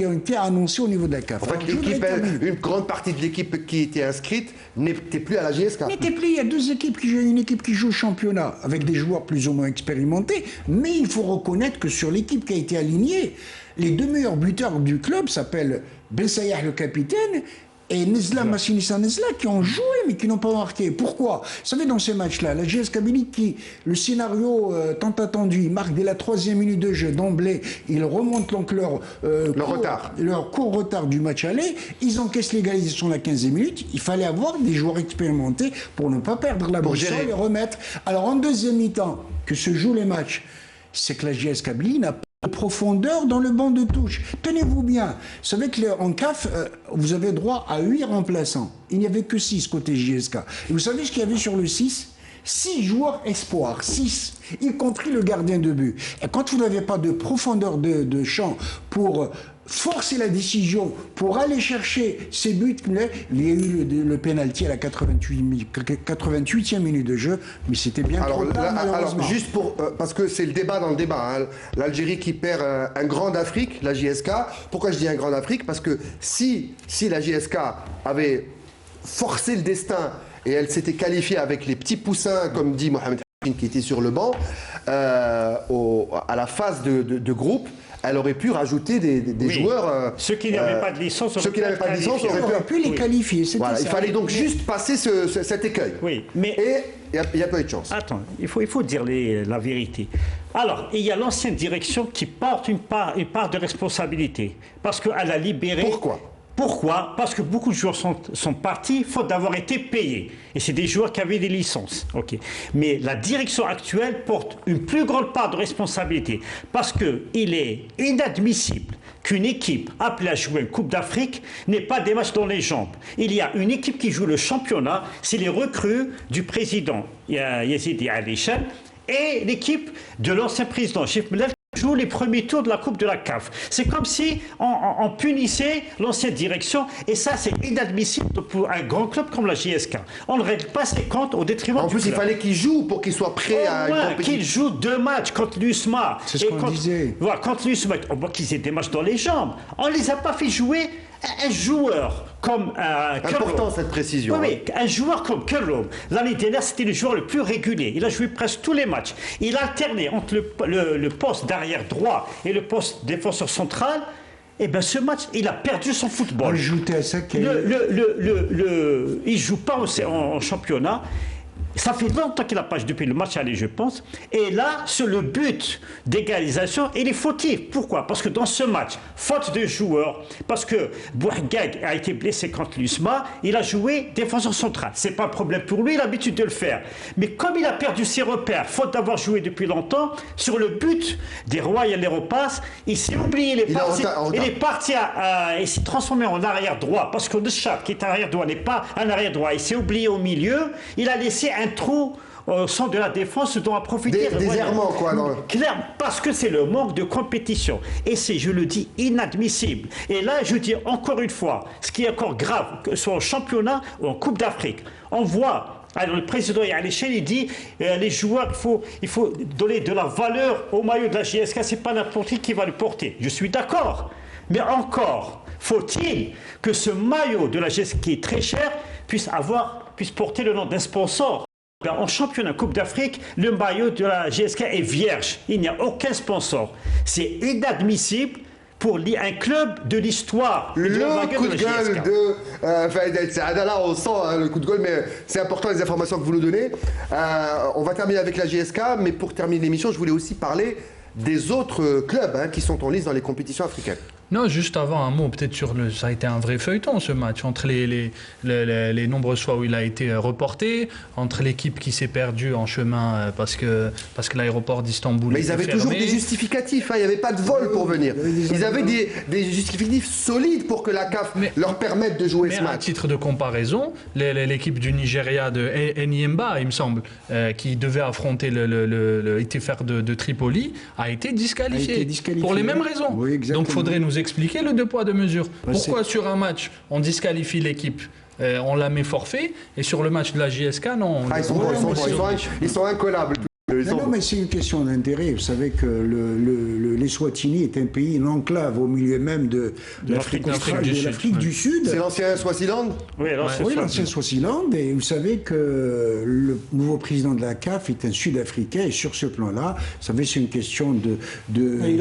ont été annoncés au niveau de la CAF. En fait, une grande partie de l'équipe qui était inscrite n'était plus à la JSK. N'était plus, il y a deux équipes qui jouent, une équipe qui joue au championnat avec des joueurs plus ou moins expérimentés, mais il faut reconnaître que sur l'équipe qui a été alignée, les deux meilleurs buteurs du club s'appellent Ben Sayah le capitaine et Nezla Massinissa Nezla qui ont joué mais qui n'ont pas marqué. Pourquoi? Vous savez, dans ces matchs-là, la JS Kabylie, le scénario tant attendu, il marque dès la 3e minute de jeu d'emblée, ils remontent donc leur court retard du match aller, ils encaissent l'égalisation à la 15e minute, il fallait avoir des joueurs expérimentés pour ne pas perdre la boussole et remettre. Alors en deuxième mi-temps, que se jouent les matchs, c'est que la JS Kabylie n'a pas de profondeur dans le banc de touche. Tenez-vous bien, vous savez qu'en CAF, vous avez droit à 8 remplaçants. Il n'y avait que 6 côté JSK. Et vous savez ce qu'il y avait sur le 6 ? 6 joueurs espoirs, 6, y compris le gardien de but. Et quand vous n'avez pas de profondeur de champ pour forcer la décision, pour aller chercher ces buts, il y a eu le pénalty à la 88e minute de jeu, mais c'était bien trop tard, malheureusement. Alors, juste parce que c'est le débat dans le débat, hein, l'Algérie qui perd un grand d'Afrique, la JSK. Pourquoi je dis un grand d'Afrique? Parce que si la JSK avait forcé le destin et elle s'était qualifiée avec les petits poussins, comme dit Mohamed Hafin, qui était sur le banc, à la phase de groupe, elle aurait pu rajouter des joueurs... ceux qui n'avaient pas de licence auraient pu les qualifier. Voilà, il fallait donc juste passer cet écueil. Oui, mais... Et il n'y a pas eu de chance. Attends, il faut dire la vérité. Alors, il y a l'ancienne direction qui porte une part de responsabilité. Parce qu'elle a libéré... Pourquoi? Parce que beaucoup de joueurs sont partis faute d'avoir été payés. Et c'est des joueurs qui avaient des licences. Okay. Mais la direction actuelle porte une plus grande part de responsabilité. Parce qu'il est inadmissible qu'une équipe appelée à jouer une Coupe d'Afrique n'ait pas des matchs dans les jambes. Il y a une équipe qui joue le championnat, c'est les recrues du président Yazidi Al-Hichem et l'équipe de l'ancien président Chef Melel joue les premiers tours de la Coupe de la CAF. C'est comme si on punissait l'ancienne direction et ça c'est inadmissible pour un grand club comme la JSK. On ne règle pas ses comptes au détriment du club. En plus il fallait qu'il joue pour qu'il soit prêt à une compétition. Qu'il joue 2 matchs contre l'USMA. C'est ce qu'on disait. Voilà, contre l'USMA, on voit qu'ils aient des matchs dans les jambes. On ne les a pas fait jouer un joueur comme important cette précision. Oui, un joueur comme Kerlom. L'année dernière, c'était le joueur le plus régulier. Il a joué presque tous les matchs. Il a alterné entre le poste d'arrière droit et le poste défenseur central. Et bien ce match, il a perdu son football. Ajouté à ça qu'il il ne joue pas en championnat. Ça fait longtemps qu'il n'a pas joué depuis le match aller, je pense. Et là, sur le but d'égalisation, il est fautif. Pourquoi? Parce que dans ce match, faute de joueur, parce que Bouhgag a été blessé contre l'USMA, il a joué défenseur central. C'est pas un problème pour lui, il a l'habitude de le faire. Mais comme il a perdu ses repères, faute d'avoir joué depuis longtemps, sur le but des Royal Aeropass, il s'est oublié, il est parti il s'est transformé en arrière droit, parce que le chat qui est arrière droit n'est pas un arrière droit. Il s'est oublié au milieu, il a laissé un trou au centre de la défense dont a profité des errements, quoi. Clair, parce que c'est le manque de compétition. Et c'est, je le dis, inadmissible. Et là, je dis encore une fois, ce qui est encore grave, que ce soit en championnat ou en Coupe d'Afrique, on voit. Alors le président Al-Hichem, il dit les joueurs, il faut donner de la valeur au maillot de la JSK, c'est pas n'importe qui va le porter. Je suis d'accord. Mais encore, faut-il que ce maillot de la JSK qui est très cher puisse porter le nom d'un sponsor. En championnat Coupe d'Afrique, le maillot de la JSK est vierge. Il n'y a aucun sponsor. C'est inadmissible pour un club de l'histoire. Le coup de gueule de Faïd El Saada, là on sent le coup de gueule, mais c'est important les informations que vous nous donnez. On va terminer avec la JSK, mais pour terminer l'émission, je voulais aussi parler des autres clubs qui sont en lice dans les compétitions africaines. Non, juste avant, un mot peut-être sur ça a été un vrai feuilleton ce match, entre les nombreuses fois où il a été reporté, entre l'équipe qui s'est perdue en chemin parce que l'aéroport d'Istanbul Mais était ils avaient fermé. toujours des justificatifs, hein, il n'y avait pas de vol pour venir. Ils avaient des justificatifs solides pour que la CAF leur permette de jouer ce Mais à match. titre de comparaison, l'équipe du Nigeria de Enyimba, il me semble, qui devait affronter le ITFR de Tripoli, a été disqualifiée. Pour les mêmes raisons. Oui, exactement. Donc il faudrait nous expliquer le 2 poids 2 mesures. Pourquoi sur un match, on disqualifie l'équipe, on la met forfait, et sur le match de la JSK, non. Ah, ils sont incollables. Non, mais c'est une question d'intérêt. Vous savez que l'Eswatini est un pays, une enclave au milieu même de l'Afrique australe, de l'Afrique du Sud. C'est l'ancien Swaziland. Oui, l'ancien Swaziland. Et vous savez que le nouveau président de la CAF est un Sud-Africain. Et sur ce plan-là, vous savez, c'est une question de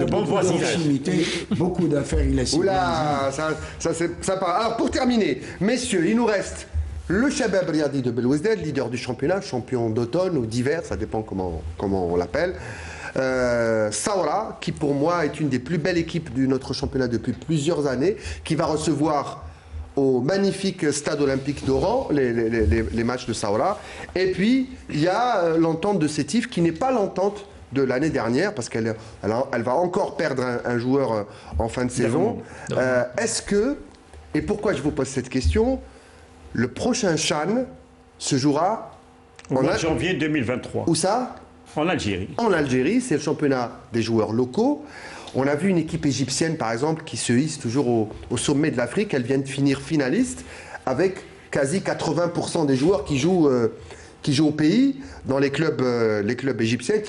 proximité. Beaucoup d'affaires, il a signé. Oula, ça part. Alors, pour terminer, messieurs, il nous reste le Shabab Riadi de Belouizdad, leader du championnat, champion d'automne ou d'hiver, ça dépend comment on l'appelle. Saoura, qui pour moi est une des plus belles équipes de notre championnat depuis plusieurs années, qui va recevoir au magnifique stade olympique d'Oran les matchs de Saoura. Et puis, il y a l'entente de Sétif, qui n'est pas l'entente de l'année dernière, parce qu'elle va encore perdre un joueur en fin de saison. Est-ce que, et pourquoi je vous pose cette question, le prochain CHAN se jouera au mois de janvier 2023. Où ça? En Algérie. En Algérie, c'est le championnat des joueurs locaux. On a vu une équipe égyptienne, par exemple, qui se hisse toujours au sommet de l'Afrique. Elle vient de finir finaliste avec quasi 80% des joueurs qui jouent au pays, dans les clubs égyptiens.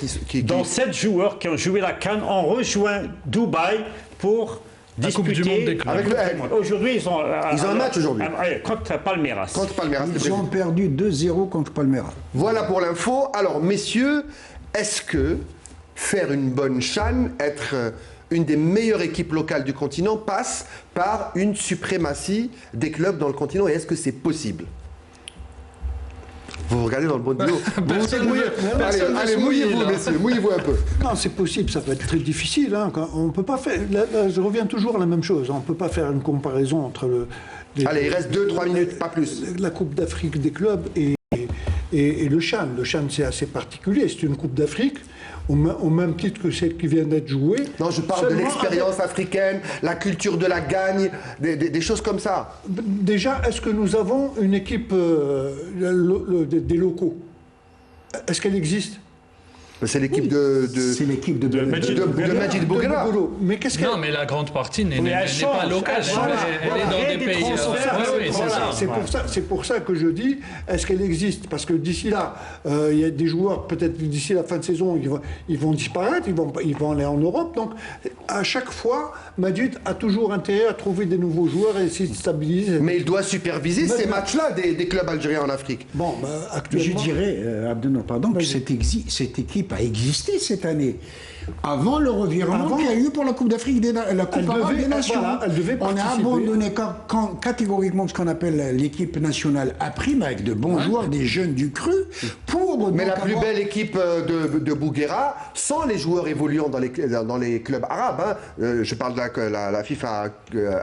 Dans 7 joueurs qui ont joué la CAN ont rejoint Dubaï pour la Coupe du Monde des clubs. Aujourd'hui, ils ont un match aujourd'hui. Contre Palmeiras. Ils ont perdu 2-0 contre Palmeiras. Voilà pour l'info. Alors, messieurs, est-ce que faire une bonne CHAN, être une des meilleures équipes locales du continent, passe par une suprématie des clubs dans le continent, et est-ce que c'est possible? Vous regardez dans le bon de l'eau. Allez, mouillez-vous, messieurs, mouillez-vous un peu. Non, c'est possible, ça peut être très difficile. Hein. On peut pas faire. Là, je reviens toujours à la même chose. On ne peut pas faire une comparaison entre Allez, il reste 2-3 minutes, pas plus. La Coupe d'Afrique des clubs et le CHAN. Le CHAN, c'est assez particulier. C'est une Coupe d'Afrique, au même titre que celle qui vient d'être jouée. Non, je parle de l'expérience africaine, la culture de la gagne, des choses comme ça. Déjà, est-ce que nous avons une équipe des locaux? Est-ce qu'elle existe? C'est l'équipe C'est l'équipe de Majid Bouguera. Mais qu'est-ce Non, mais la grande partie n'est pas locale. Elle est dans des pays. C'est pour ça que je dis, est-ce qu'elle existe? Parce que d'ici là, il y a des joueurs, peut-être d'ici la fin de saison, ils vont disparaître, ils vont aller en Europe. Donc, à chaque fois, Majid a toujours intérêt à trouver des nouveaux joueurs et essayer de stabiliser. Mais il doit superviser ces matchs-là des clubs algériens en Afrique. Bon, actuellement... Je dirais, Abdenour, pardon, que cette équipe a existé cette année. Avant le revirement qu'il y a eu pour la Coupe d'Afrique, la Coupe arabe des Nations. On a abandonné catégoriquement ce qu'on appelle l'équipe nationale à prime, avec de bons joueurs, des jeunes du cru, pour... Mais la plus belle équipe de Bouguera, sans les joueurs évoluant dans les clubs arabes, hein, je parle de la FIFA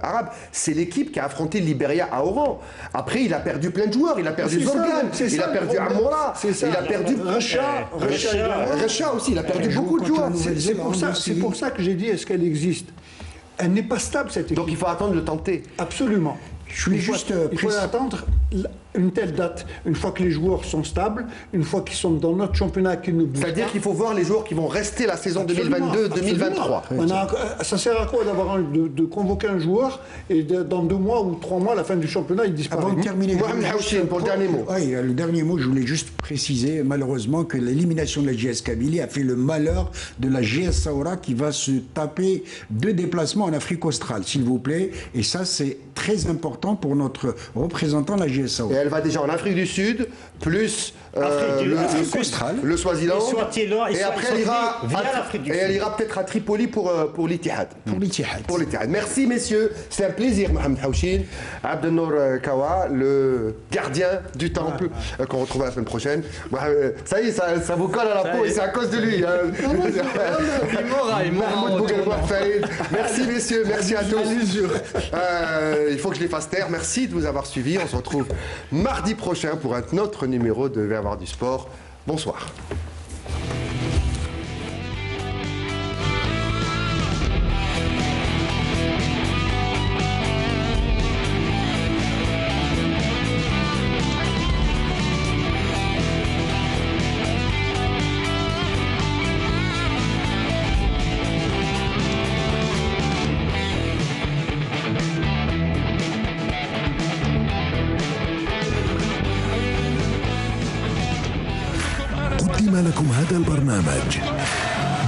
arabe, c'est l'équipe qui a affronté le Libéria à Oran. Après, il a perdu plein de joueurs, il a perdu Zorgan, il a perdu Amoura, il a perdu Recha aussi, il a perdu beaucoup de joueurs. C'est pour ça que j'ai dit, est-ce qu'elle existe? Elle n'est pas stable, cette équipe. Donc il faut attendre de le tenter. Absolument. Il faut attendre une telle date, une fois que les joueurs sont stables, une fois qu'ils sont dans notre championnat, qu'ils ne bougent pas. C'est-à-dire qu'il faut voir les joueurs qui vont rester la saison 2022-2023. Ça sert à quoi de convoquer un joueur et dans 2 mois ou 3 mois, à la fin du championnat, il disparaît? Avant de terminer, Mohamed Haouchine, pour le dernier mot. Oui, le dernier mot, je voulais juste préciser, malheureusement, que l'élimination de la JS Kabylie a fait le malheur de la JS Saoura, qui va se taper 2 déplacements en Afrique australe, s'il vous plaît. Et ça, c'est très important pour notre représentant, la JS Saoura. Et elle va déjà en Afrique du Sud, plus le Swaziland. Et après, elle ira peut-être à Tripoli pour l'Ittihad. Pour l'Ittihad. Merci, messieurs. C'est un plaisir, Mohamed Haouchine. Abdelnour Kawa, le gardien du temple, qu'on retrouve la semaine prochaine. Ça y est, ça vous colle à la peau et c'est à cause de lui. Merci, messieurs. Merci à tous. Il faut que je les fasse taire. Merci de nous avoir suivis. On se retrouve mardi prochain pour un autre numéro de Vers avoir du sport. Bonsoir. لكم هذا البرنامج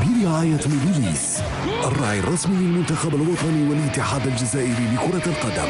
برعاية ميديليس الراعي الرسمي للمنتخب الوطني والاتحاد الجزائري لكرة القدم.